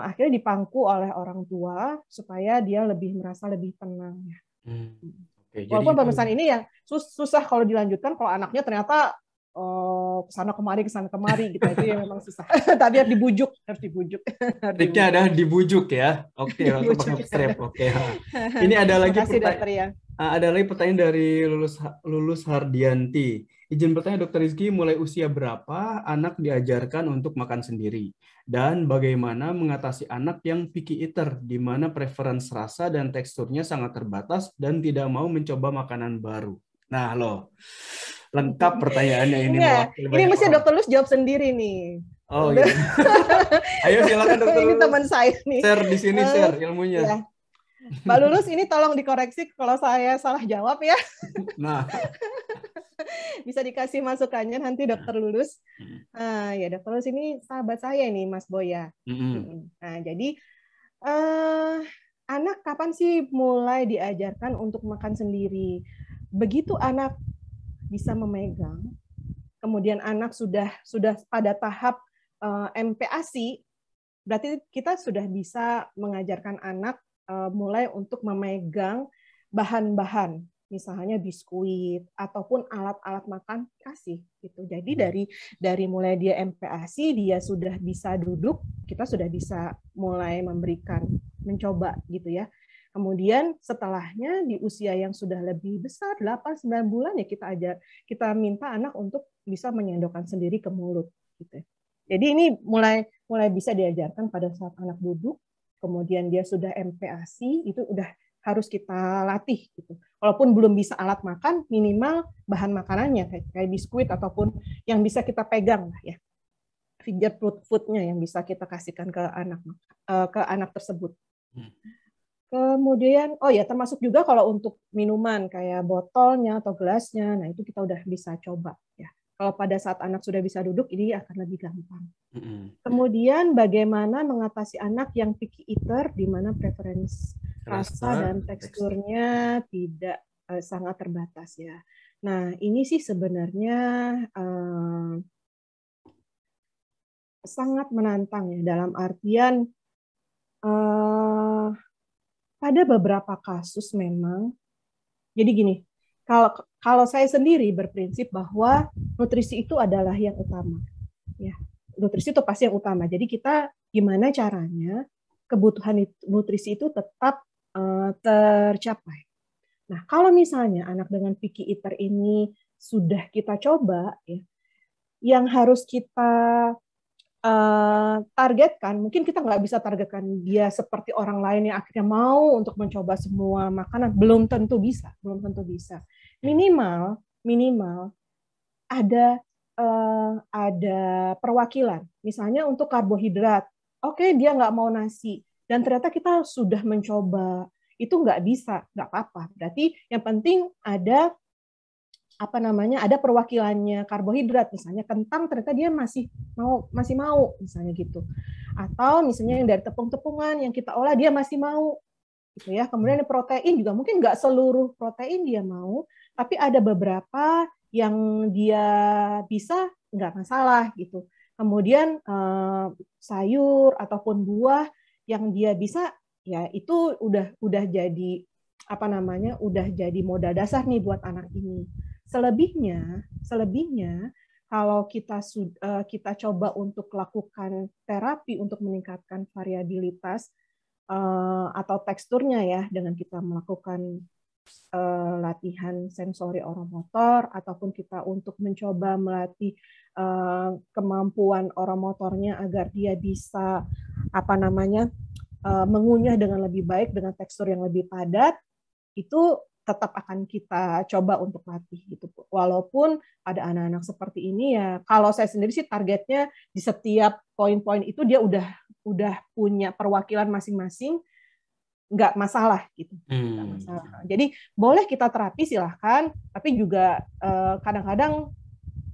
akhirnya dipangku oleh orang tua supaya dia merasa lebih tenang ya. Walaupun pemeriksaan ini yang susah kalau dilanjutkan kalau anaknya ternyata kesana kemari gitu, itu yang memang susah. Tadi harus dibujuk. Triknya adalah dibujuk ya. Oke, pakai strap. Oke. Ini ada lagi pertanyaan dari Lulus Hardianti. Izin bertanya Dokter Rizky, mulai usia berapa anak diajarkan untuk makan sendiri? Dan bagaimana mengatasi anak yang picky eater, di mana preference rasa dan teksturnya sangat terbatas dan tidak mau mencoba makanan baru? Nah, loh. Lengkap pertanyaannya ini. Ini mesti Dokter Lulus jawab sendiri nih. Oh iya. Ayo silakan Dokter Lulus. Ini teman saya nih. Share di sini, share ilmunya. Ya. Mbak Lulus ini tolong dikoreksi kalau saya salah jawab ya. Nah. Bisa dikasih masukannya nanti Dokter Lulus. Ya Dokter Lulus ini sahabat saya nih Mas Boya. Nah jadi anak kapan sih mulai diajarkan untuk makan sendiri? Begitu anak bisa memegang, kemudian anak sudah pada tahap MPASI, berarti kita sudah bisa mengajarkan anak mulai untuk memegang bahan-bahan, misalnya biskuit ataupun alat-alat makan kasih gitu. Jadi dari mulai dia MPASI, dia sudah bisa duduk, kita sudah bisa mulai mencoba gitu ya. Kemudian setelahnya di usia yang sudah lebih besar 8-9 bulan ya kita minta anak untuk bisa menyendokkan sendiri ke mulut gitu. Jadi ini mulai bisa diajarkan pada saat anak duduk, kemudian dia sudah MPASI itu udah harus kita latih gitu. Walaupun belum bisa alat makan, minimal bahan makanannya kayak biskuit ataupun yang bisa kita pegang lah ya. Finger food-nya yang bisa kita kasihkan ke anak tersebut. Kemudian, oh ya termasuk juga kalau untuk minuman kayak botolnya atau gelasnya, nah itu kita udah bisa coba ya. Kalau pada saat anak sudah bisa duduk, ini akan lebih gampang. Kemudian bagaimana mengatasi anak yang picky eater, di mana preferensi rasa dan teksturnya tidak sangat terbatas ya. Nah ini sih sebenarnya sangat menantang ya, dalam artian pada beberapa kasus memang, jadi gini, kalau saya sendiri berprinsip bahwa nutrisi itu adalah yang utama, ya nutrisi itu pasti yang utama. Jadi kita gimana caranya kebutuhan nutrisi itu tetap tercapai. Nah kalau misalnya anak dengan picky eater ini sudah kita coba, ya, yang harus kita targetkan, mungkin kita nggak bisa targetkan dia seperti orang lain yang akhirnya mau untuk mencoba semua makanan, belum tentu bisa. Minimal ada perwakilan, misalnya untuk karbohidrat, oke dia nggak mau nasi, dan ternyata kita sudah mencoba, itu nggak bisa, nggak apa-apa. Berarti yang penting ada ada perwakilannya karbohidrat, misalnya kentang ternyata dia masih mau misalnya gitu, atau misalnya yang dari tepung-tepungan yang kita olah dia masih mau gitu ya. Kemudian protein juga mungkin nggak seluruh protein dia mau, tapi ada beberapa yang dia bisa, nggak masalah gitu. Kemudian sayur ataupun buah yang dia bisa, ya itu udah jadi udah jadi modal dasar nih buat anak ini. Selebihnya kalau kita coba untuk lakukan terapi untuk meningkatkan variabilitas atau teksturnya ya, dengan kita melakukan latihan sensori oromotor, ataupun kita untuk mencoba melatih kemampuan oromotornya agar dia bisa mengunyah dengan lebih baik dengan tekstur yang lebih padat, itu tetap akan kita coba untuk latih gitu. Walaupun pada anak-anak seperti ini ya, kalau saya sendiri sih targetnya di setiap poin-poin itu dia udah punya perwakilan masing-masing, nggak masalah gitu. Nggak masalah. Jadi boleh kita terapi silahkan, tapi juga kadang-kadang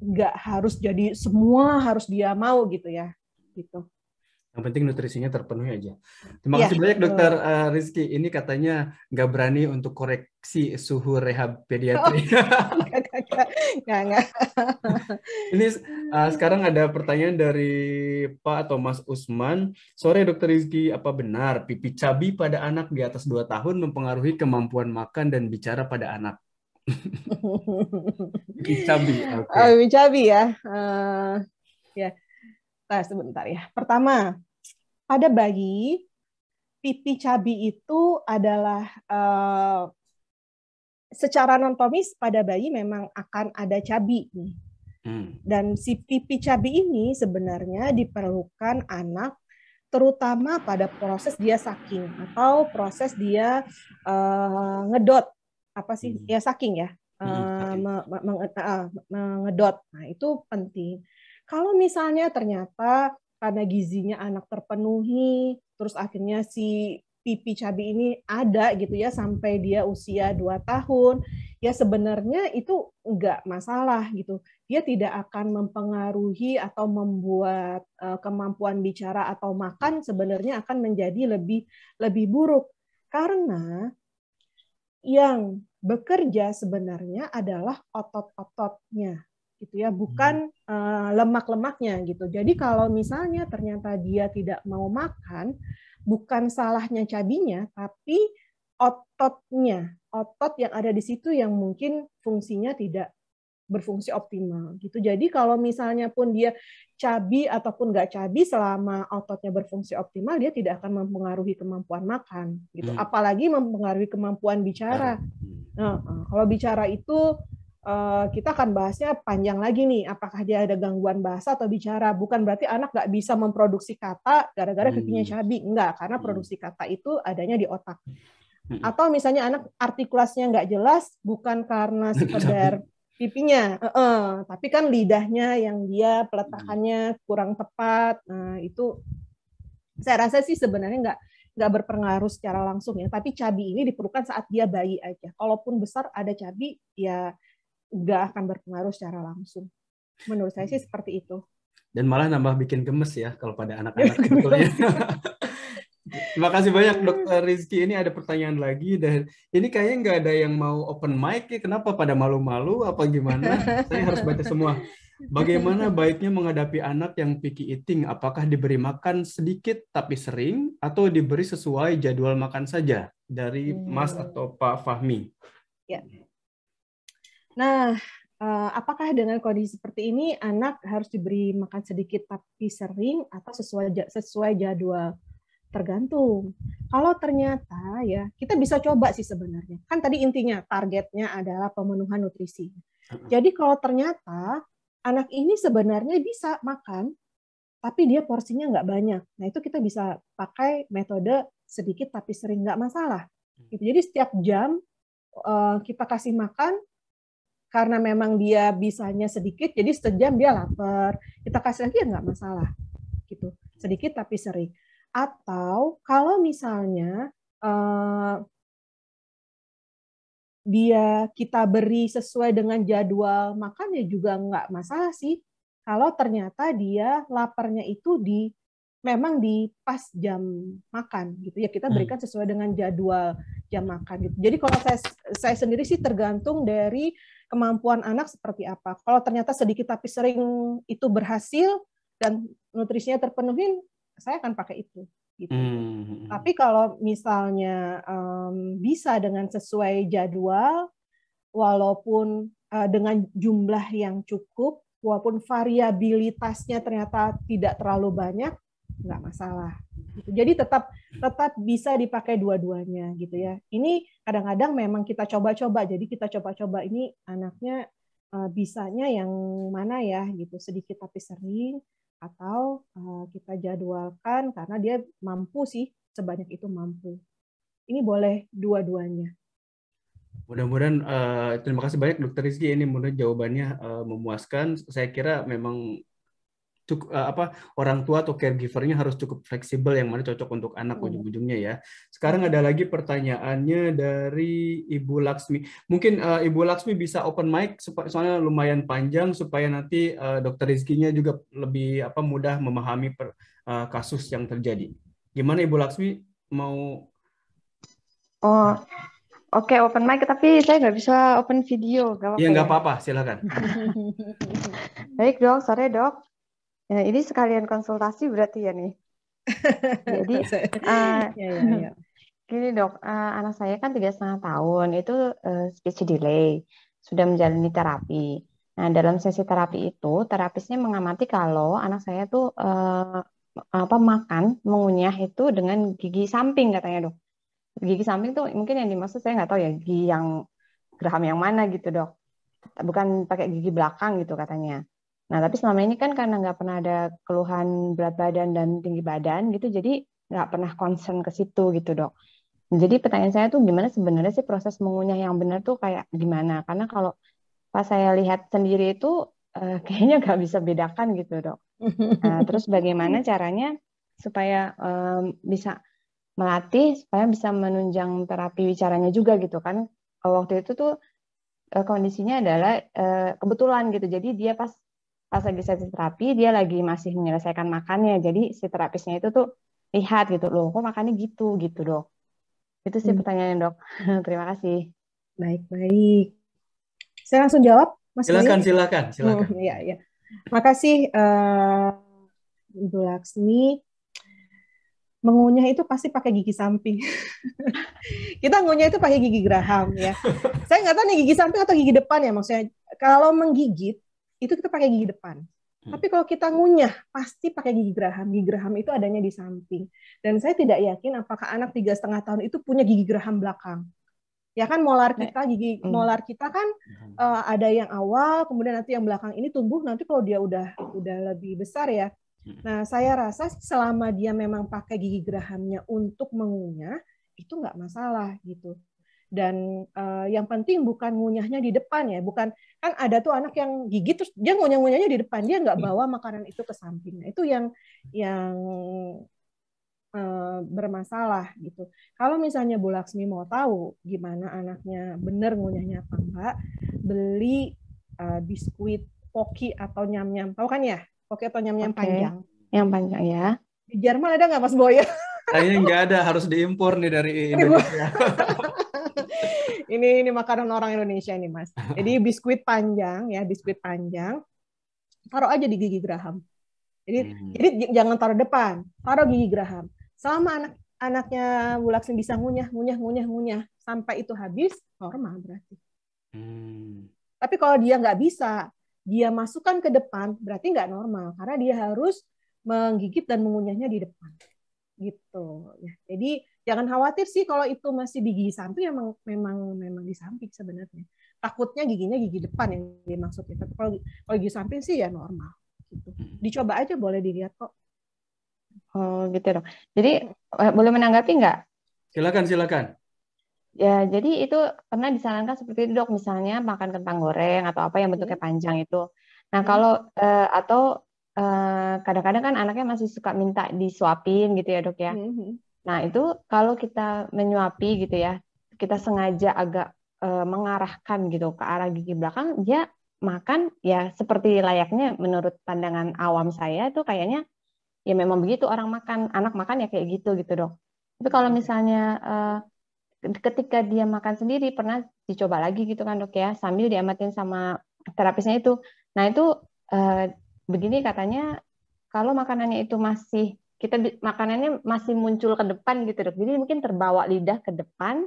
nggak harus jadi semua harus dia mau gitu ya. Gitu. Yang penting nutrisinya terpenuhi aja. Terima kasih banyak Dokter Rizky. Ini katanya nggak berani untuk koreksi suhu rehab pediatri. Nggak. Ini sekarang ada pertanyaan dari Pak atau Mas Usman. Sore Dokter Rizky, apa benar pipi cabi pada anak di atas 2 tahun mempengaruhi kemampuan makan dan bicara pada anak? Pipi cabi, oke. Pipi cabi ya. Ya. Nah, sebentar ya. Pertama, pada bayi, pipi cabi itu adalah secara anatomis pada bayi memang akan ada cabi nih. Dan si pipi cabi ini sebenarnya diperlukan anak terutama pada proses dia sucking atau proses dia ngedot, ya sucking ya, mengedot. Nah itu penting. Kalau misalnya ternyata karena gizinya anak terpenuhi, terus akhirnya si pipi cabi ini ada gitu ya sampai dia usia 2 tahun, ya sebenarnya itu enggak masalah gitu. Dia tidak akan mempengaruhi atau membuat kemampuan bicara atau makan sebenarnya akan menjadi lebih buruk. Karena yang bekerja sebenarnya adalah otot-ototnya gitu ya, bukan lemak-lemaknya gitu. Jadi kalau misalnya ternyata dia tidak mau makan, bukan salahnya cabinya, tapi ototnya, otot yang ada di situ yang mungkin fungsinya tidak berfungsi optimal gitu. Jadi kalau misalnya pun dia cabi ataupun nggak cabi, selama ototnya berfungsi optimal, dia tidak akan mempengaruhi kemampuan makan gitu. Apalagi mempengaruhi kemampuan bicara. Nah, kalau bicara itu kita akan bahasnya panjang lagi nih. Apakah dia ada gangguan bahasa atau bicara? Bukan berarti anak nggak bisa memproduksi kata gara-gara pipinya cabi. Enggak, karena produksi kata itu adanya di otak. Atau misalnya anak artikulasinya nggak jelas, bukan karena sekedar pipinya, tapi kan lidahnya yang dia peletakannya kurang tepat. Nah, itu saya rasa sih sebenarnya nggak berpengaruh secara langsung ya. Tapi cabi ini diperlukan saat dia bayi aja. Kalaupun besar ada cabi, ya nggak akan berpengaruh secara langsung. Menurut saya sih seperti itu. Dan malah nambah bikin gemes ya kalau pada anak-anak sebetulnya. Terima kasih banyak Dokter Rizky. Ini ada pertanyaan lagi dan ini kayaknya nggak ada yang mau open mic ya. Kenapa pada malu-malu apa gimana? Saya harus baca semua. Bagaimana baiknya menghadapi anak yang picky eating? Apakah diberi makan sedikit tapi sering atau diberi sesuai jadwal makan saja? Dari Mas atau Pak Fahmi. Ya. Nah, apakah dengan kondisi seperti ini anak harus diberi makan sedikit tapi sering atau sesuai jadwal? Tergantung. Kalau ternyata ya kita bisa coba sih sebenarnya. Kan tadi intinya targetnya adalah pemenuhan nutrisi. Jadi kalau ternyata anak ini sebenarnya bisa makan, tapi dia porsinya nggak banyak. Nah itu kita bisa pakai metode sedikit tapi sering, nggak masalah. Jadi setiap jam kita kasih makan, karena memang dia bisanya sedikit, jadi sejam dia lapar, kita kasih lagi ya nggak masalah. Gitu. Sedikit tapi sering. Atau kalau misalnya kita beri sesuai dengan jadwal makannya juga nggak masalah sih. Kalau ternyata dia laparnya itu memang di pas jam makan gitu ya, kita berikan sesuai dengan jadwal jam makan gitu. Jadi kalau saya sendiri sih tergantung dari kemampuan anak seperti apa. Kalau ternyata sedikit tapi sering itu berhasil dan nutrisinya terpenuhi, saya akan pakai itu. Gitu. Tapi kalau misalnya bisa dengan sesuai jadwal, walaupun dengan jumlah yang cukup, walaupun variabilitasnya ternyata tidak terlalu banyak, nggak masalah. Gitu. Jadi tetap bisa dipakai dua-duanya gitu ya. Ini kadang-kadang memang kita coba-coba. Jadi kita coba-coba ini anaknya bisanya yang mana ya gitu, sedikit tapi sering, atau kita jadwalkan karena dia mampu sih, sebanyak itu mampu. Ini boleh dua-duanya. Mudah-mudahan terima kasih banyak Dokter Rizky, ini mudah jawabannya memuaskan. Saya kira memang cukup orang tua atau caregiver-nya harus cukup fleksibel yang mana cocok untuk anak ujung-ujungnya ya. Sekarang ada lagi pertanyaannya dari Ibu Laksmi. Mungkin Ibu Laksmi bisa open mic soalnya lumayan panjang supaya nanti Dokter Rizky-nya juga lebih mudah memahami kasus yang terjadi. Gimana Ibu Laksmi mau? Oh, oke, open mic tapi saya nggak bisa open video. Iya nggak apa-apa, silakan. Baik dok, sore dok. Ya, ini sekalian konsultasi berarti ya nih. Jadi gini dok, anak saya kan 3,5 tahun, itu speech delay, sudah menjalani terapi. Nah dalam sesi terapi itu, terapisnya mengamati kalau anak saya tuh makan, mengunyah itu dengan gigi samping katanya dok. Gigi samping tuh mungkin yang dimaksud saya nggak tahu ya, gigi yang geraham yang mana gitu dok. Bukan pakai gigi belakang gitu katanya. Nah, tapi selama ini kan karena nggak pernah ada keluhan berat badan dan tinggi badan gitu, jadi nggak pernah concern ke situ gitu dok. Jadi pertanyaan saya tuh gimana sebenarnya sih proses mengunyah yang benar tuh kayak gimana? Karena kalau pas saya lihat sendiri itu kayaknya nggak bisa bedakan gitu dok. Nah, terus bagaimana caranya supaya bisa melatih, supaya bisa menunjang terapi bicaranya juga gitu kan? Waktu itu tuh kondisinya adalah kebetulan gitu, jadi dia pas lagi sesi terapi, dia lagi masih menyelesaikan makannya. Jadi si terapisnya itu tuh lihat gitu, loh kok makannya gitu dok. Itu sih pertanyaannya dok. Terima kasih. Baik. Saya langsung jawab, Mas Boy. Silakan. Ya. Makasih Ibu Laksmi. mengunyah itu pasti pakai gigi samping. Kita ngunyah itu pakai gigi geraham ya. Saya nggak tahu nih gigi samping atau gigi depan ya maksudnya. Kalau menggigit itu kita pakai gigi depan. Tapi kalau kita ngunyah pasti pakai gigi geraham. Gigi geraham itu adanya di samping. Dan saya tidak yakin apakah anak 3,5 tahun itu punya gigi geraham belakang. Ya kan molar kita, gigi molar kita kan ada yang awal, kemudian nanti yang belakang ini tumbuh nanti kalau dia udah lebih besar ya. Nah, saya rasa selama dia memang pakai gigi gerahamnya untuk mengunyah, itu nggak masalah gitu. Dan yang penting bukan ngunyahnya di depan ya, bukan kan ada tuh anak yang gigit terus dia ngunyah-ngunyahnya di depan, dia nggak bawa makanan itu ke samping. Nah, itu yang bermasalah gitu. Kalau misalnya Bu Laksmi mau tahu gimana anaknya bener ngunyahnya apa enggak, beli biskuit Pocky atau nyam-nyam, tahu kan ya? Pocky atau nyam-nyam panjang. Yang panjang ya. Di Jerman ada nggak Mas Boya? Kayaknya nggak ada, harus diimpor nih dari Indonesia. Ini makanan orang Indonesia nih Mas. Jadi biskuit panjang ya, biskuit panjang. Taruh aja di gigi geraham. Jadi jangan taruh depan, taruh gigi geraham. Selama anaknya Bu Laksmi bisa ngunyah sampai itu habis, normal berarti. Tapi kalau dia nggak bisa, dia masukkan ke depan, berarti nggak normal karena dia harus menggigit dan mengunyahnya di depan. Gitu ya. Jadi jangan khawatir sih kalau itu masih di gigi samping, memang di samping sebenarnya. Takutnya giginya gigi depan yang dimaksudnya. Tapi kalau gigi samping sih ya normal. Gitu. Dicoba aja, boleh dilihat kok. Oh gitu dong. Jadi boleh menanggapi nggak? Silakan. Ya, jadi itu pernah disarankan seperti itu dok, misalnya makan kentang goreng atau apa yang bentuknya panjang itu. Nah kalau atau kadang-kadang kan anaknya masih suka minta disuapin gitu ya dok ya. Nah itu kalau kita menyuapi gitu ya, kita sengaja agak mengarahkan gitu ke arah gigi belakang, dia makan ya seperti layaknya menurut pandangan awam saya itu kayaknya ya memang begitu orang makan, anak makan ya kayak gitu dok. Tapi kalau misalnya ketika dia makan sendiri, pernah dicoba lagi gitu kan dok ya, sambil diamatin sama terapisnya itu. Nah itu begini katanya, kalau makanannya itu makanannya masih muncul ke depan gitu dok, jadi mungkin terbawa lidah ke depan,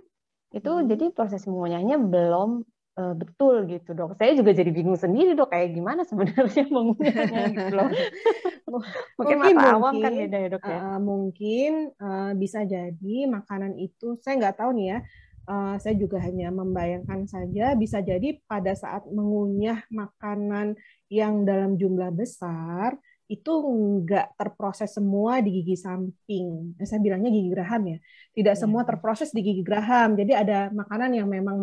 itu jadi proses mengunyahnya belum betul gitu dok. Saya juga jadi bingung sendiri dok, kayak gimana sebenarnya mengunyahnya gitu loh. Mungkin mata awam kan beda ya dok ya. Mungkin bisa jadi makanan itu, saya nggak tahu nih ya, saya juga hanya membayangkan saja, bisa jadi pada saat mengunyah makanan yang dalam jumlah besar, itu nggak terproses semua di gigi samping. Saya bilangnya gigi geraham ya. Tidak semua terproses di gigi geraham. Jadi ada makanan yang memang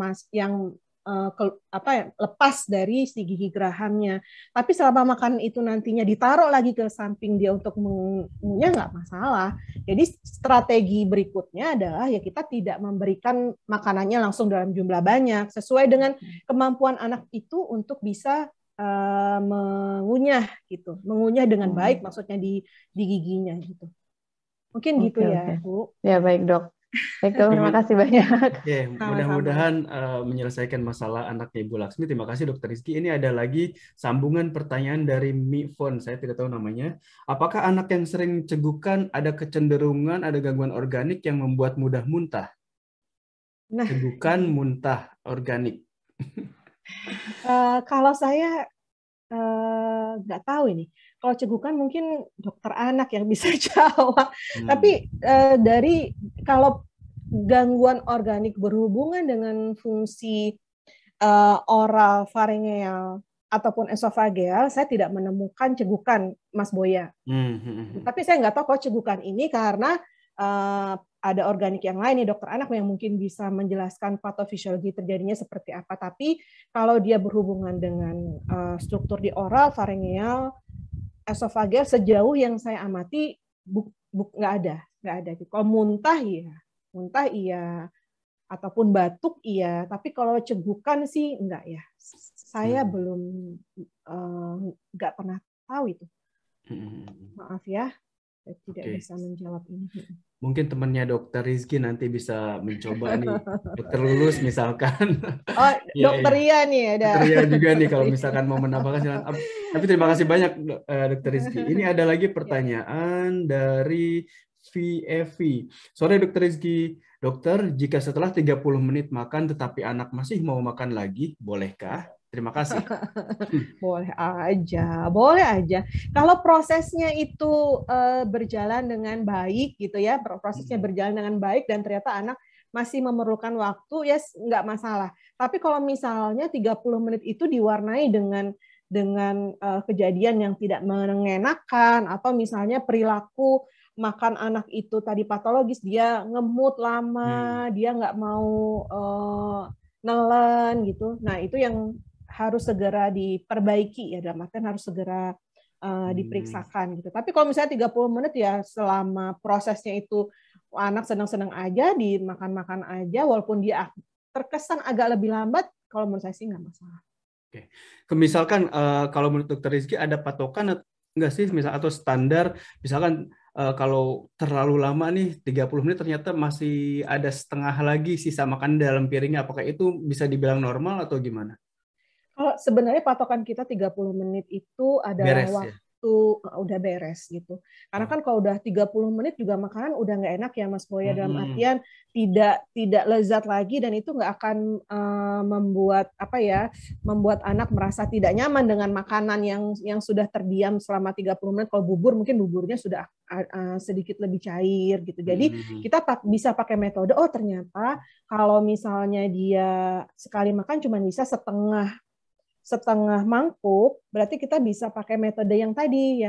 lepas dari si gigi gerahamnya. Tapi selama makanan itu nantinya ditaruh lagi ke samping dia untuk mengunyah, nggak masalah. Jadi strategi berikutnya adalah ya kita tidak memberikan makanannya langsung dalam jumlah banyak, sesuai dengan kemampuan anak itu untuk bisa mengunyah gitu, mengunyah dengan baik, maksudnya di giginya gitu. Mungkin gitu ya, Bu. Ya baik dok. Baik, terima kasih banyak. Oke, mudah-mudahan menyelesaikan masalah anaknya Ibu Laksmi. Terima kasih Dokter Rizky. Ini ada lagi sambungan pertanyaan dari Mifon. Saya tidak tahu namanya. Apakah anak yang sering cegukan ada kecenderungan, ada gangguan organik yang membuat mudah muntah? Cegukan, muntah, organik. Kalau saya nggak tahu ini. Kalau cegukan mungkin dokter anak yang bisa jawab. Tapi kalau gangguan organik berhubungan dengan fungsi oral, faringeal ataupun esofageal, saya tidak menemukan cegukan, Mas Boya. Tapi saya nggak tahu kalau cegukan ini karena ada organik yang lain nih dokter anak yang mungkin bisa menjelaskan patofisiologi terjadinya seperti apa. Tapi kalau dia berhubungan dengan struktur di oral, faringeal, esofageal, sejauh yang saya amati nggak ada. Kalau muntah iya, ataupun batuk iya. Tapi kalau cegukan sih enggak ya. Saya belum nggak pernah tahu itu. Maaf ya, saya tidak bisa menjawab ini. Mungkin temannya Dokter Rizky nanti bisa mencoba nih, Dokter Lulus misalkan. Oh, Dokter Ria nih ada. Dokter Ria juga nih kalau misalkan mau menambahkan silakan. Tapi terima kasih banyak Dokter Rizky. Ini ada lagi pertanyaan dari Evi. Sore Dokter Rizky. Dokter, jika setelah 30 menit makan tetapi anak masih mau makan lagi, bolehkah? Terima kasih. Boleh aja, boleh aja. Kalau prosesnya itu berjalan dengan baik gitu ya, prosesnya berjalan dengan baik dan ternyata anak masih memerlukan waktu, ya nggak masalah. Tapi kalau misalnya 30 menit itu diwarnai dengan kejadian yang tidak mengenakan atau misalnya perilaku makan anak itu tadi patologis, dia ngemut lama, dia nggak mau nelen gitu. Nah, itu yang harus segera diperbaiki ya, dalam artian harus segera diperiksakan gitu. Tapi kalau misalnya 30 menit ya selama prosesnya itu anak senang-senang aja, dimakan-makan aja, walaupun dia terkesan agak lebih lambat, kalau menurut saya sih nggak masalah. Oke. Misalkan kalau menurut Dokter Rizky ada patokan enggak sih, misal atau standar, misalkan kalau terlalu lama nih 30 menit ternyata masih ada setengah lagi sisa makan dalam piringnya, apakah itu bisa dibilang normal atau gimana? Kalau sebenarnya patokan kita 30 menit itu adalah Beres, waktu ya? udah beres gitu. Karena kan kalau udah 30 menit juga makanan udah nggak enak ya Mas Boya, dalam artian tidak lezat lagi dan itu nggak akan membuat anak merasa tidak nyaman dengan makanan yang sudah terdiam selama 30 menit. Kalau bubur mungkin buburnya sudah sedikit lebih cair gitu. Jadi kita bisa pakai metode, oh ternyata kalau misalnya dia sekali makan cuma bisa setengah mangkuk, berarti kita bisa pakai metode yang tadi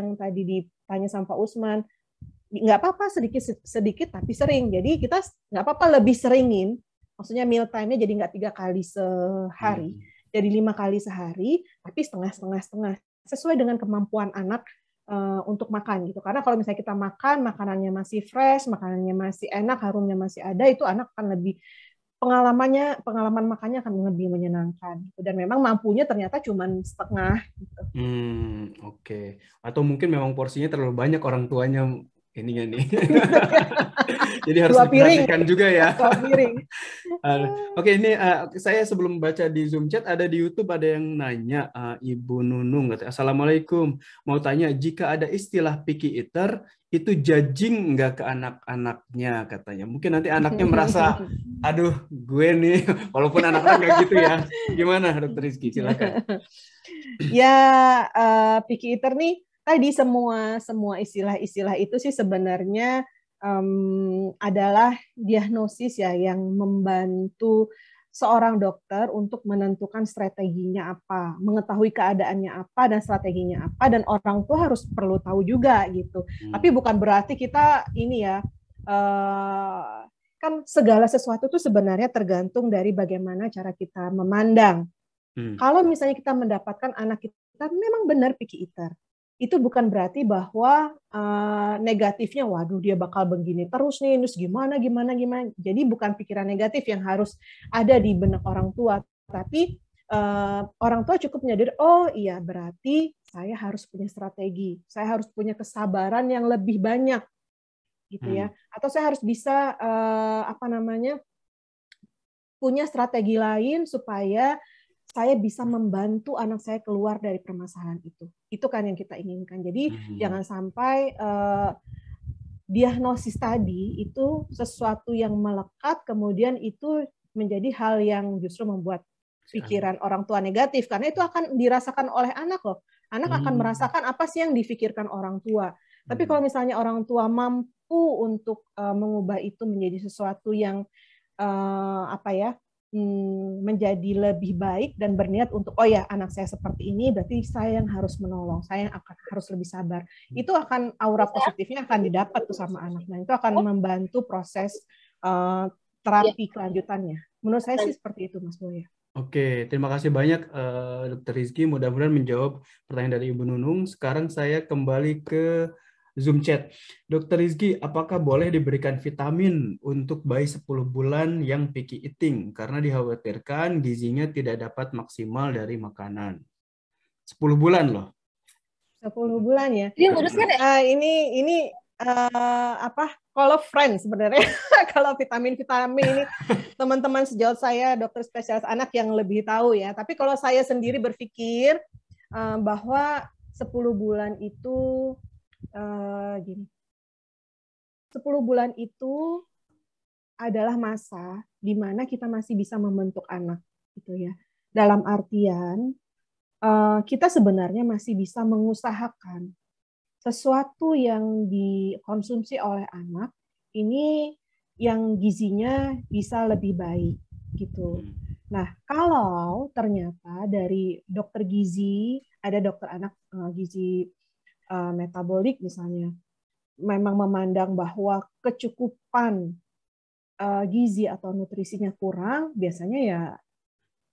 ditanya sama Pak Usman. Nggak apa-apa sedikit tapi sering. Jadi kita nggak apa-apa lebih seringin, maksudnya meal time-nya jadi nggak 3 kali sehari, jadi 5 kali sehari, tapi setengah, sesuai dengan kemampuan anak untuk makan gitu. Karena kalau misalnya kita makan, makanannya masih fresh, makanannya masih enak, harumnya masih ada, itu anak akan lebih pengalaman makannya akan lebih menyenangkan. Dan memang mampunya ternyata cuma setengah. Gitu. Oke. Atau mungkin memang porsinya terlalu banyak orang tuanya ininya nih. Jadi harus diperhatikan juga ya. Oke, ini saya sebelum baca di Zoom chat, ada di YouTube ada yang nanya, Ibu Nunung, Assalamualaikum, mau tanya, jika ada istilah picky eater, itu judging nggak ke anak-anaknya katanya. Mungkin nanti anaknya merasa, aduh gue nih, walaupun anak-anak nggak gitu ya. Gimana Dokter Rizky, silakan. Ya, picky eater nih, tadi semua istilah-istilah itu sih sebenarnya adalah diagnosis ya yang membantu seorang dokter untuk menentukan strateginya apa, mengetahui keadaannya apa dan strateginya apa, dan orang tua harus perlu tahu juga gitu. Tapi bukan berarti kita ini ya, kan segala sesuatu itu sebenarnya tergantung dari bagaimana cara kita memandang. Kalau misalnya kita mendapatkan anak kita memang benar picky eater, itu bukan berarti bahwa negatifnya, waduh dia bakal begini terus nih, terus gimana. Jadi bukan pikiran negatif yang harus ada di benak orang tua, tapi orang tua cukup menyadari, oh iya berarti saya harus punya strategi, saya harus punya kesabaran yang lebih banyak, gitu ya, atau saya harus bisa punya strategi lain supaya saya bisa membantu anak saya keluar dari permasalahan itu. Itu kan yang kita inginkan. Jadi jangan sampai diagnosis tadi itu sesuatu yang melekat, kemudian itu menjadi hal yang justru membuat pikiran orang tua negatif. Karena itu akan dirasakan oleh anak loh. Anak akan merasakan apa sih yang difikirkan orang tua. Tapi kalau misalnya orang tua mampu untuk mengubah itu menjadi sesuatu yang menjadi lebih baik dan berniat untuk, oh ya anak saya seperti ini, berarti saya yang harus menolong, saya yang harus lebih sabar. Itu akan aura positifnya akan didapat tuh sama anak. Nah itu akan membantu proses terapi kelanjutannya. Menurut saya sih seperti itu Mas Boya. Oke, terima kasih banyak Dr. Rizky. Mudah-mudahan menjawab pertanyaan dari Ibu Nunung. Sekarang saya kembali ke Zoom chat. Dr. Rizky, apakah boleh diberikan vitamin untuk bayi 10 bulan yang picky eating? Karena dikhawatirkan gizinya tidak dapat maksimal dari makanan. 10 bulan loh. 10 bulan ya. Ini kalau friend sebenarnya. Kalau vitamin ini teman-teman sejauh saya dokter spesialis anak yang lebih tahu ya. Tapi kalau saya sendiri berpikir bahwa 10 bulan itu gini. 10 bulan itu adalah masa di mana kita masih bisa membentuk anak gitu ya. Dalam artian kita sebenarnya masih bisa mengusahakan sesuatu yang dikonsumsi oleh anak ini yang gizinya bisa lebih baik gitu. Nah, kalau ternyata dari dokter gizi, ada dokter anak gizi metabolik misalnya, memang memandang bahwa kecukupan gizi atau nutrisinya kurang, biasanya ya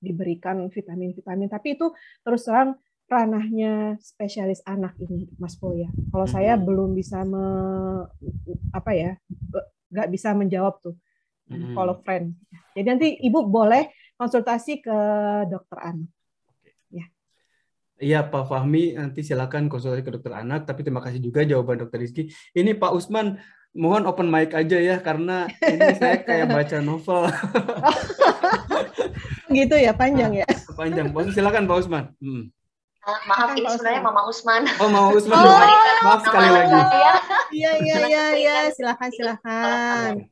diberikan vitamin-vitamin. Tapi itu terus terang ranahnya spesialis anak ini, Mas Boya. Kalau saya belum bisa nggak bisa menjawab tuh. Kalau friend. Jadi nanti Ibu boleh konsultasi ke dokter anak. Ya. Iya Pak Fahmi, nanti silakan konsultasi ke dokter anak. Tapi terima kasih juga jawaban Dokter Rizky. Ini Pak Usman, mohon open mic aja ya, karena ini saya kayak baca novel. Gitu ya, panjang ya. Panjang. Silakan Pak Usman. Maaf, ini sebenarnya Mama Usman. Oh, Mama Usman. Maaf sekali lagi. Iya. Silakan.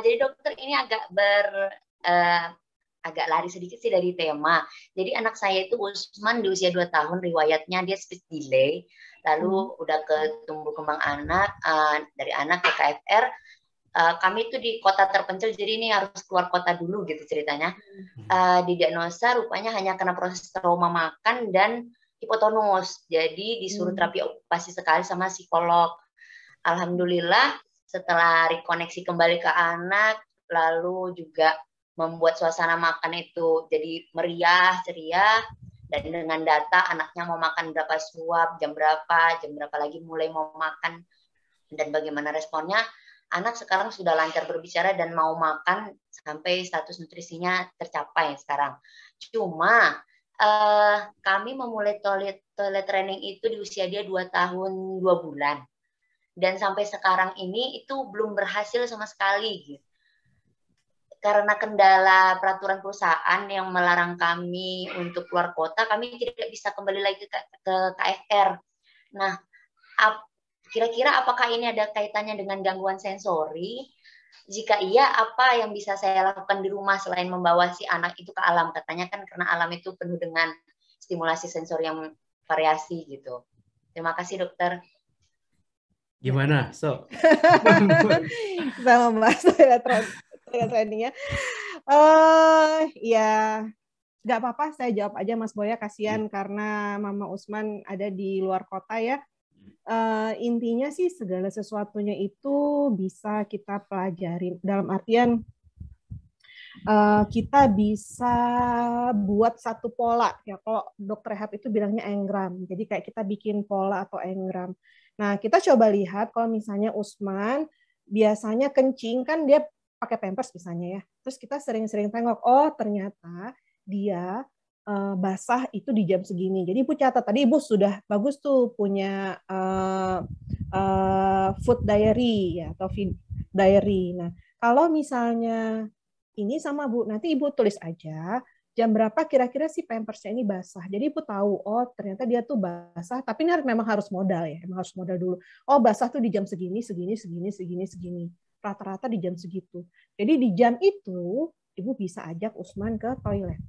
Jadi dokter, ini agak lari sedikit sih dari tema. Jadi anak saya itu Usman di usia 2 tahun, riwayatnya dia speech delay, lalu udah ke tumbuh kembang anak, dari anak ke KFR. Kami itu di kota terpencil, jadi ini harus keluar kota dulu gitu ceritanya. Didiagnosa rupanya hanya kena proses trauma makan dan hipotonus. Jadi disuruh terapi okupasi sekali sama psikolog. Alhamdulillah setelah rekoneksi kembali ke anak, lalu juga membuat suasana makan itu jadi meriah, ceria, dan dengan data anaknya mau makan berapa suap, jam berapa lagi mulai mau makan, dan bagaimana responnya. Anak sekarang sudah lancar berbicara dan mau makan sampai status nutrisinya tercapai sekarang. Cuma kami memulai toilet training itu di usia dia 2 tahun 2 bulan. Dan sampai sekarang ini itu belum berhasil sama sekali gitu. Karena kendala peraturan perusahaan yang melarang kami untuk keluar kota, kami tidak bisa kembali lagi ke KFR. Nah, kira-kira apakah ini ada kaitannya dengan gangguan sensori? Jika iya, apa yang bisa saya lakukan di rumah selain membawa si anak itu ke alam? Katanya kan karena alam itu penuh dengan stimulasi sensori yang variasi gitu. Terima kasih dokter. Gimana? Sama Mas trainingnya. Ya, nggak apa-apa, saya jawab aja Mas Boya, kasihan karena Mama Usman ada di luar kota ya. Intinya sih segala sesuatunya itu bisa kita pelajari. Dalam artian kita bisa buat satu pola ya. Kalau dokter rehab itu bilangnya engram. Jadi kayak kita bikin pola atau engram. Nah, kita coba lihat kalau misalnya Usman biasanya kencing kan dia pakai pampers misalnya ya. Terus kita sering-sering tengok, oh ternyata dia basah itu di jam segini. Jadi Ibu catat, tadi Ibu sudah bagus tuh punya food diary ya atau feed diary. Nah, kalau misalnya ini sama Bu, nanti Ibu tulis aja jam berapa kira-kira si pampersnya ini basah. Jadi Ibu tahu, oh ternyata dia tuh basah, tapi ini memang harus modal ya, memang harus modal dulu. Oh basah tuh di jam segini. Rata-rata di jam segitu. Jadi di jam itu Ibu bisa ajak Usman ke toilet.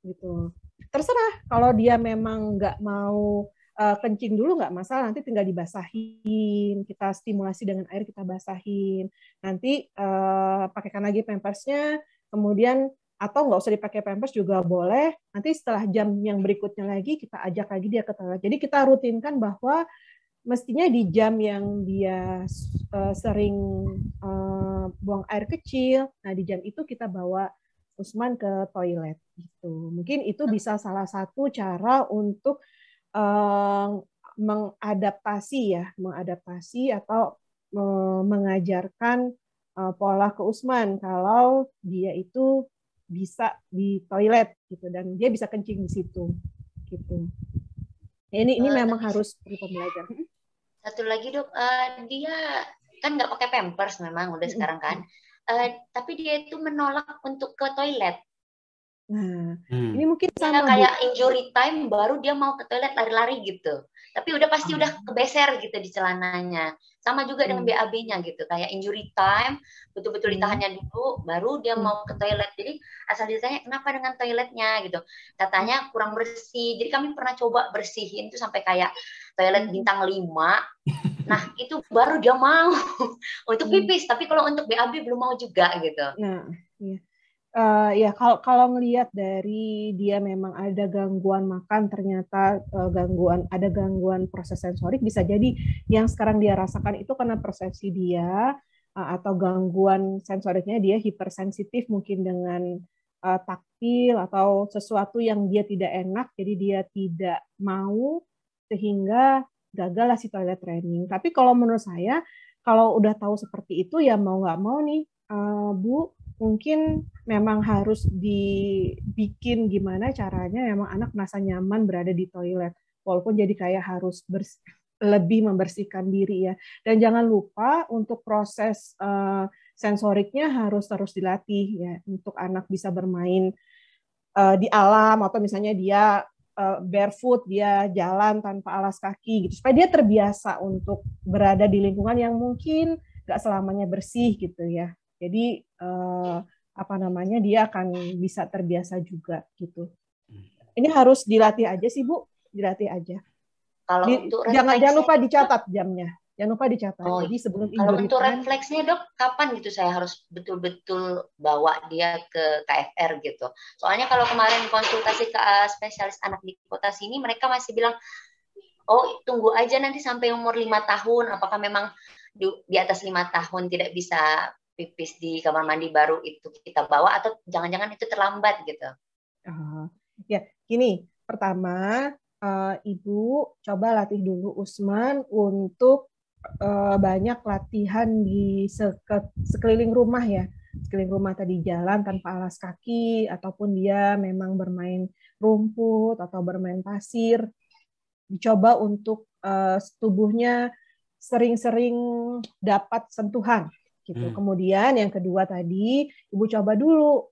Gitu. Terserah kalau dia memang nggak mau kencing dulu nggak masalah, nanti tinggal dibasahin, kita stimulasi dengan air, kita basahin, nanti pakaikan lagi pampersnya, kemudian atau nggak usah dipakai pampers juga boleh, nanti setelah jam yang berikutnya lagi kita ajak lagi dia ke toilet. Jadi kita rutinkan bahwa mestinya di jam yang dia sering buang air kecil, nah di jam itu kita bawa Usman ke toilet gitu. Mungkin itu bisa salah satu cara untuk mengadaptasi atau mengajarkan pola ke Usman kalau dia itu bisa di toilet gitu dan dia bisa kencing di situ gitu. Ini memang harus perlu pembelajaran. Satu lagi dok, dia kan nggak pakai pampers memang udah sekarang kan. Tapi dia itu menolak untuk ke toilet. Nah, ini mungkin Ya, sama, Bu. kayak injury time baru dia mau ke toilet lari-lari gitu. Tapi udah pasti udah kebeser gitu di celananya. Sama juga dengan BAB-nya gitu. Kayak injury time, betul-betul ditahannya dulu, baru dia mau ke toilet. Jadi asal ditanya kenapa dengan toiletnya gitu. Katanya kurang bersih. Jadi kami pernah coba bersihin tuh sampai kayak toilet bintang 5. Nah, itu baru dia mau untuk pipis. Tapi kalau untuk BAB belum mau juga gitu. Nah, iya. Ya kalau ngelihat dari dia memang ada gangguan makan, ternyata ada gangguan proses sensorik, bisa jadi yang sekarang dia rasakan itu karena persepsi dia atau gangguan sensoriknya, dia hipersensitif mungkin dengan taktil atau sesuatu yang dia tidak enak, jadi dia tidak mau sehingga gagal si toilet training. Tapi kalau menurut saya, kalau udah tahu seperti itu ya mau nggak mau nih, Bu, mungkin memang harus dibikin gimana caranya memang anak merasa nyaman berada di toilet, walaupun jadi kayak harus lebih membersihkan diri ya. Dan jangan lupa untuk proses sensoriknya harus terus dilatih ya, untuk anak bisa bermain di alam, atau misalnya dia barefoot, dia jalan tanpa alas kaki gitu, supaya dia terbiasa untuk berada di lingkungan yang mungkin nggak selamanya bersih gitu ya. Jadi dia akan bisa terbiasa juga gitu. Ini harus dilatih aja sih, Bu, dilatih aja. Jangan lupa dicatat jamnya. Jangan lupa dicatat. Jadi sebelum kalau untuk refleksnya, Dok, kapan gitu saya harus betul-betul bawa dia ke KFR gitu? Soalnya kalau kemarin konsultasi ke spesialis anak di kota sini, mereka masih bilang, oh tunggu aja nanti sampai umur 5 tahun. Apakah memang di atas 5 tahun tidak bisa pipis di kamar mandi baru itu kita bawa, atau jangan-jangan itu terlambat gitu? Ya, gini, pertama Ibu coba latih dulu Usman untuk banyak latihan di sekeliling rumah ya, sekeliling rumah tadi, jalan tanpa alas kaki, ataupun dia memang bermain rumput atau bermain pasir. Dicoba untuk tubuhnya sering-sering dapat sentuhan gitu. Kemudian yang kedua tadi, Ibu coba dulu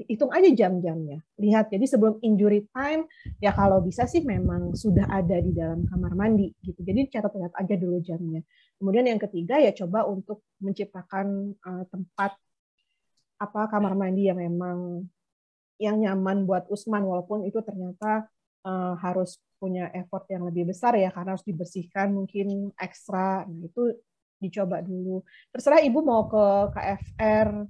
hitung aja jam-jamnya. Lihat, jadi sebelum injury time ya kalau bisa sih memang sudah ada di dalam kamar mandi gitu. Jadi catat aja dulu jamnya. Kemudian yang ketiga ya coba untuk menciptakan tempat kamar mandi yang memang yang nyaman buat Usman, walaupun itu ternyata harus punya effort yang lebih besar ya, karena harus dibersihkan mungkin ekstra. Nah, itu dicoba dulu. Terserah Ibu mau ke KFR,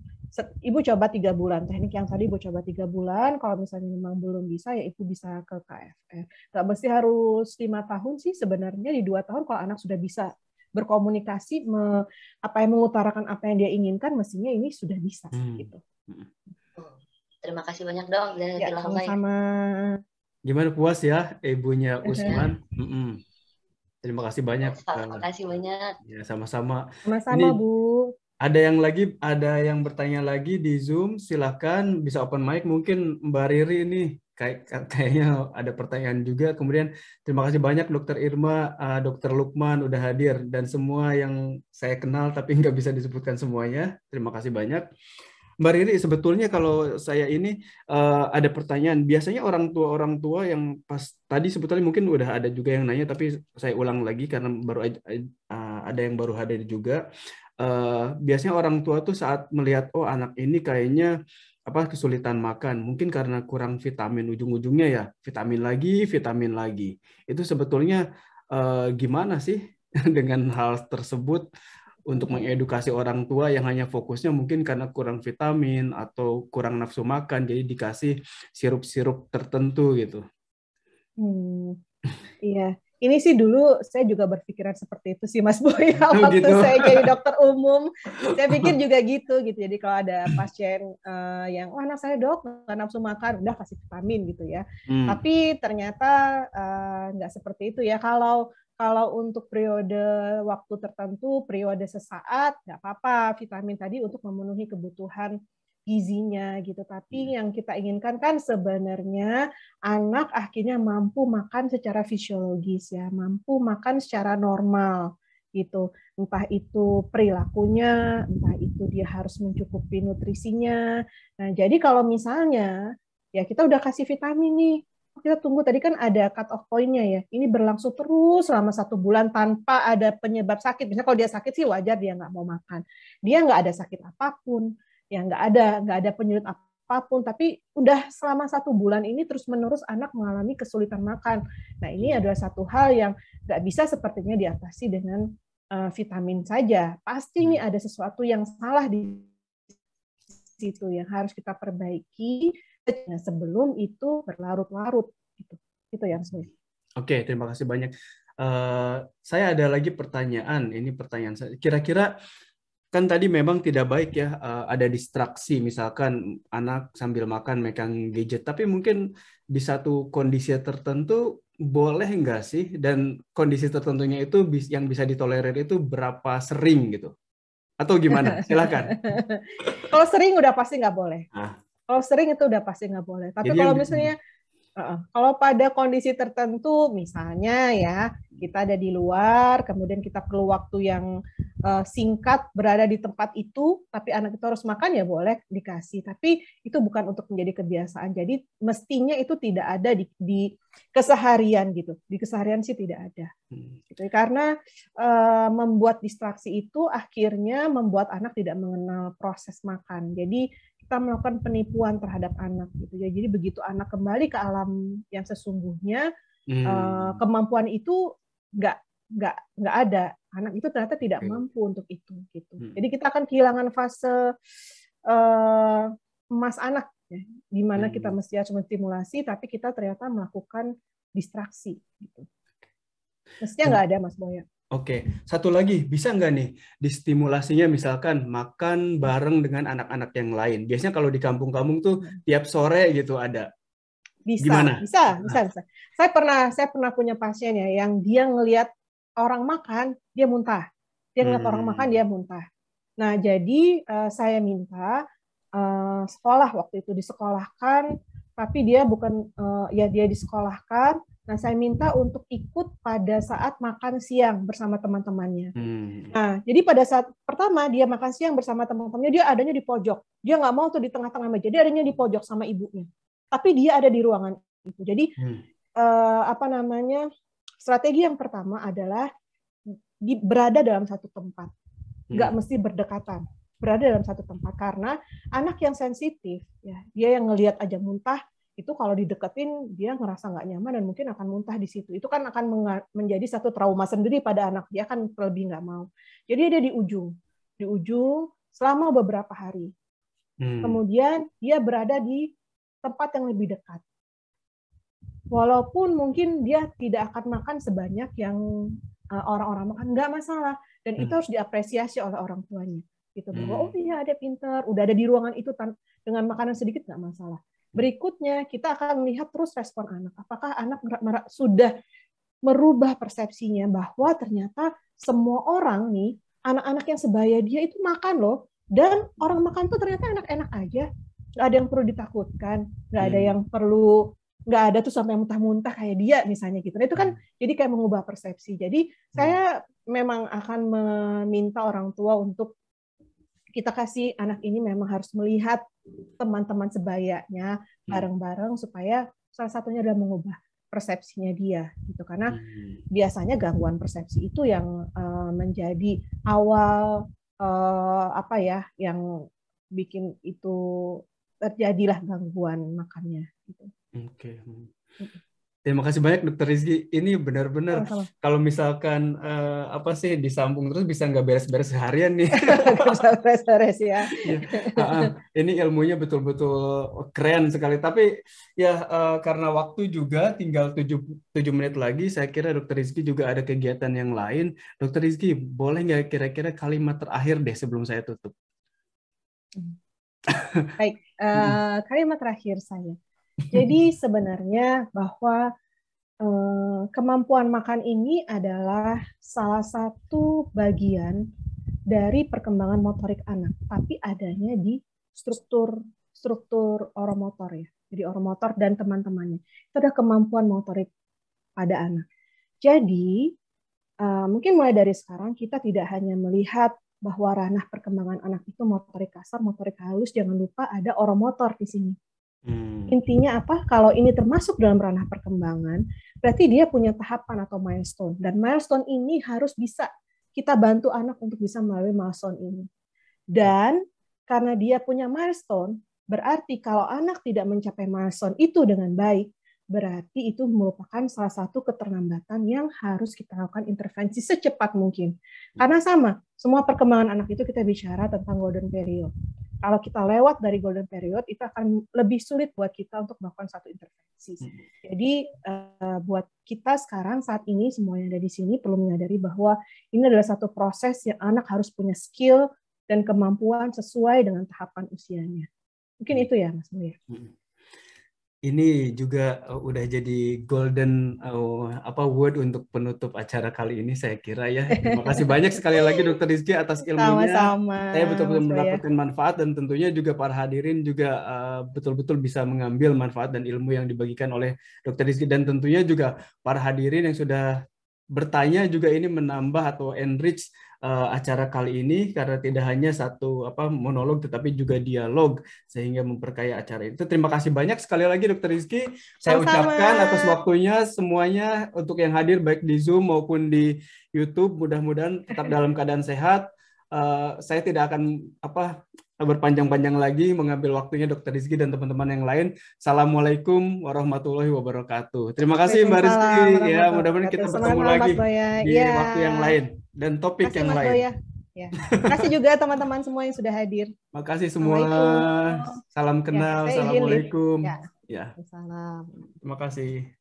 Ibu coba 3 bulan. Teknik yang tadi Ibu coba 3 bulan. Kalau misalnya memang belum bisa, ya Ibu bisa ke KFR. Nggak mesti harus 5 tahun sih sebenarnya. Di 2 tahun kalau anak sudah bisa berkomunikasi, mengutarakan apa yang dia inginkan, mestinya ini sudah bisa. Gitu. Terima kasih banyak, Dok. Ya, sama-sama. Gimana, puas ya ibunya Usman? Terima kasih banyak. Terima kasih banyak. Ya, sama-sama. Sama-sama, Bu. Ada yang bertanya lagi di Zoom, silakan bisa open mic. Mungkin Mbak Riri ini kayaknya ada pertanyaan juga. Kemudian terima kasih banyak Dr. Irma, Dr. Lukman udah hadir, dan semua yang saya kenal tapi nggak bisa disebutkan semuanya. Terima kasih banyak. Mbak Riri, sebetulnya kalau saya ini ada pertanyaan. Biasanya orang tua yang pas tadi sebetulnya mungkin udah ada juga yang nanya, tapi saya ulang lagi karena baru ada yang baru hadir juga. Biasanya orang tua tuh saat melihat, oh anak ini kayaknya kesulitan makan, mungkin karena kurang vitamin, ujung-ujungnya ya vitamin lagi. Itu sebetulnya gimana sih dengan hal tersebut untuk mengedukasi orang tua yang hanya fokusnya mungkin karena kurang vitamin atau kurang nafsu makan, jadi dikasih sirup-sirup tertentu gitu? Iya. Ini sih dulu saya juga berpikiran seperti itu sih Mas Boy, waktu saya jadi dokter umum. Saya pikir juga gitu. Jadi kalau ada pasien yang, anak saya dok nggak nafsu makan, udah kasih vitamin gitu ya. Tapi ternyata nggak seperti itu ya. Kalau untuk periode waktu tertentu, periode sesaat, nggak apa-apa vitamin tadi untuk memenuhi kebutuhan gizinya gitu. Tapi yang kita inginkan kan sebenarnya anak akhirnya mampu makan secara fisiologis ya, mampu makan secara normal gitu. Entah itu perilakunya, entah itu dia harus mencukupi nutrisinya. Nah, jadi kalau misalnya ya kita udah kasih vitamin nih. Kita tunggu, tadi kan ada cut off point-nya ya. Ini berlangsung terus selama 1 bulan tanpa ada penyebab sakit. Misalnya kalau dia sakit sih wajar dia nggak mau makan. Dia nggak ada sakit apapun, ya nggak ada penyulit apapun. Tapi udah selama 1 bulan ini terus-menerus anak mengalami kesulitan makan. Nah ini adalah satu hal yang nggak bisa sepertinya diatasi dengan vitamin saja. Pasti ini ada sesuatu yang salah di situ yang harus kita perbaiki sebelum itu berlarut-larut. Itu yang Smith. Oke, terima kasih banyak. Saya ada lagi pertanyaan. Ini pertanyaan saya. Kira-kira kan tadi memang tidak baik ya ada distraksi, misalkan anak sambil makan megang gadget. Tapi mungkin di satu kondisi tertentu boleh nggak sih? Dan kondisi tertentunya itu yang bisa ditolerir itu berapa sering gitu? Atau gimana? Silakan. Kalau sering udah pasti nggak boleh. Kalau sering itu udah pasti nggak boleh. Tapi jadi kalau misalnya, kalau pada kondisi tertentu, misalnya ya kita ada di luar, kemudian kita perlu waktu yang singkat berada di tempat itu, tapi anak itu harus makan ya boleh dikasih. Tapi itu bukan untuk menjadi kebiasaan. Jadi mestinya itu tidak ada di keseharian gitu. Di keseharian sih tidak ada. Gitu. Karena membuat distraksi itu akhirnya membuat anak tidak mengenal proses makan. Jadi kita melakukan penipuan terhadap anak gitu ya. Jadi begitu anak kembali ke alam yang sesungguhnya, kemampuan itu nggak ada. Anak itu ternyata tidak mampu untuk itu gitu. Jadi kita akan kehilangan fase emas anak ya, di mana kita mesti harus menstimulasi, tapi kita ternyata melakukan distraksi gitu. Mestinya nggak ada, Mas Boya. Oke, satu lagi, bisa nggak nih distimulasinya misalkan makan bareng dengan anak-anak yang lain? Biasanya kalau di kampung-kampung tuh tiap sore gitu ada. Bisa, gimana? Bisa. Saya pernah punya pasien ya, yang dia ngelihat orang makan, dia muntah. Dia ngelihat orang makan, dia muntah. Nah, jadi saya minta sekolah waktu itu disekolahkan, tapi dia bukan, dia disekolahkan. Nah, saya minta untuk ikut pada saat makan siang bersama teman-temannya. Nah, jadi pada saat pertama dia makan siang bersama teman-temannya, dia adanya di pojok. Dia nggak mau tuh di tengah-tengah meja, dia adanya di pojok sama ibunya. Tapi dia ada di ruangan itu. Jadi, strategi yang pertama adalah berada dalam satu tempat. Nggak mesti berdekatan. Berada dalam satu tempat. Karena anak yang sensitif, ya, dia yang ngelihat aja muntah, itu kalau dideketin dia ngerasa nggak nyaman dan mungkin akan muntah di situ. Itu kan akan menjadi satu trauma sendiri pada anak. Dia kan lebih nggak mau. Jadi dia di ujung selama beberapa hari. Kemudian dia berada di tempat yang lebih dekat. Walaupun mungkin dia tidak akan makan sebanyak yang orang-orang makan, nggak masalah. Dan itu harus diapresiasi oleh orang tuanya. Gitu bahwa oh iya ada pintar, udah ada di ruangan itu dengan makanan sedikit nggak masalah. Berikutnya, kita akan melihat terus respon anak. Apakah anak sudah merubah persepsinya bahwa ternyata semua orang nih, anak-anak yang sebaya dia itu makan loh. Dan orang makan tuh ternyata enak-enak aja. Nggak ada yang perlu ditakutkan. Nggak ada yang perlu, nggak ada tuh sampai muntah-muntah kayak dia misalnya gitu. Nah, itu kan jadi kayak mengubah persepsi. Jadi saya memang akan meminta orang tua untuk kita kasih anak ini memang harus melihat teman-teman sebayanya bareng-bareng supaya salah satunya adalah mengubah persepsinya dia gitu, karena biasanya gangguan persepsi itu yang menjadi awal yang bikin itu terjadilah gangguan makannya gitu. Oke. Terima kasih banyak Dokter Rizky. Ini benar-benar kalau misalkan disambung terus bisa nggak beres-beres seharian nih. Bisa beres-beres ya. Ini ilmunya betul-betul keren sekali. Tapi ya karena waktu juga tinggal 7 menit lagi, saya kira Dokter Rizky juga ada kegiatan yang lain. Dokter Rizky, boleh nggak kira-kira kalimat terakhir deh sebelum saya tutup? Baik, kalimat terakhir saya. Jadi sebenarnya bahwa kemampuan makan ini adalah salah satu bagian dari perkembangan motorik anak, tapi adanya di struktur oromotor ya. Jadi oromotor dan teman-temannya. Itu adalah kemampuan motorik pada anak. Jadi mungkin mulai dari sekarang kita tidak hanya melihat bahwa ranah perkembangan anak itu motorik kasar, motorik halus, jangan lupa ada oromotor di sini. Intinya apa? Kalau ini termasuk dalam ranah perkembangan, berarti dia punya tahapan atau milestone. Dan milestone ini harus bisa kita bantu anak untuk bisa melalui milestone ini. Dan karena dia punya milestone, berarti kalau anak tidak mencapai milestone itu dengan baik, berarti itu merupakan salah satu keterlambatan yang harus kita lakukan intervensi secepat mungkin. Karena sama, semua perkembangan anak itu kita bicara tentang golden period. Kalau kita lewat dari golden period, itu akan lebih sulit buat kita untuk melakukan satu intervensi. Jadi buat kita sekarang saat ini semua yang ada di sini perlu menyadari bahwa ini adalah satu proses yang anak harus punya skill dan kemampuan sesuai dengan tahapan usianya. Mungkin itu ya, Mas Mulya. Ini juga udah jadi golden word untuk penutup acara kali ini saya kira ya. Terima kasih banyak sekali lagi Dr. Rizky atas ilmunya. Sama-sama. Saya betul-betul mendapatkan manfaat dan tentunya juga para hadirin juga betul-betul bisa mengambil manfaat dan ilmu yang dibagikan oleh Dr. Rizky, dan tentunya juga para hadirin yang sudah bertanya juga ini menambah atau enrich acara kali ini, karena tidak hanya satu monolog tetapi juga dialog sehingga memperkaya acara itu. Terima kasih banyak sekali lagi Dr. Rizky. Saya ucapkan atas waktunya semuanya untuk yang hadir baik di Zoom maupun di YouTube, mudah-mudahan tetap dalam keadaan sehat. Saya tidak akan berpanjang-panjang lagi mengambil waktunya Dr. Rizky dan teman-teman yang lain. Assalamualaikum warahmatullahi wabarakatuh. Terima kasih Mbak Rizky. Ya, mudah-mudahan kita bertemu lagi di waktu yang lain dan topik yang lain. Ya. Terima kasih juga teman-teman semua yang sudah hadir. Terima kasih semua. Salam kenal. Assalamualaikum. Ya. Salam. Terima kasih.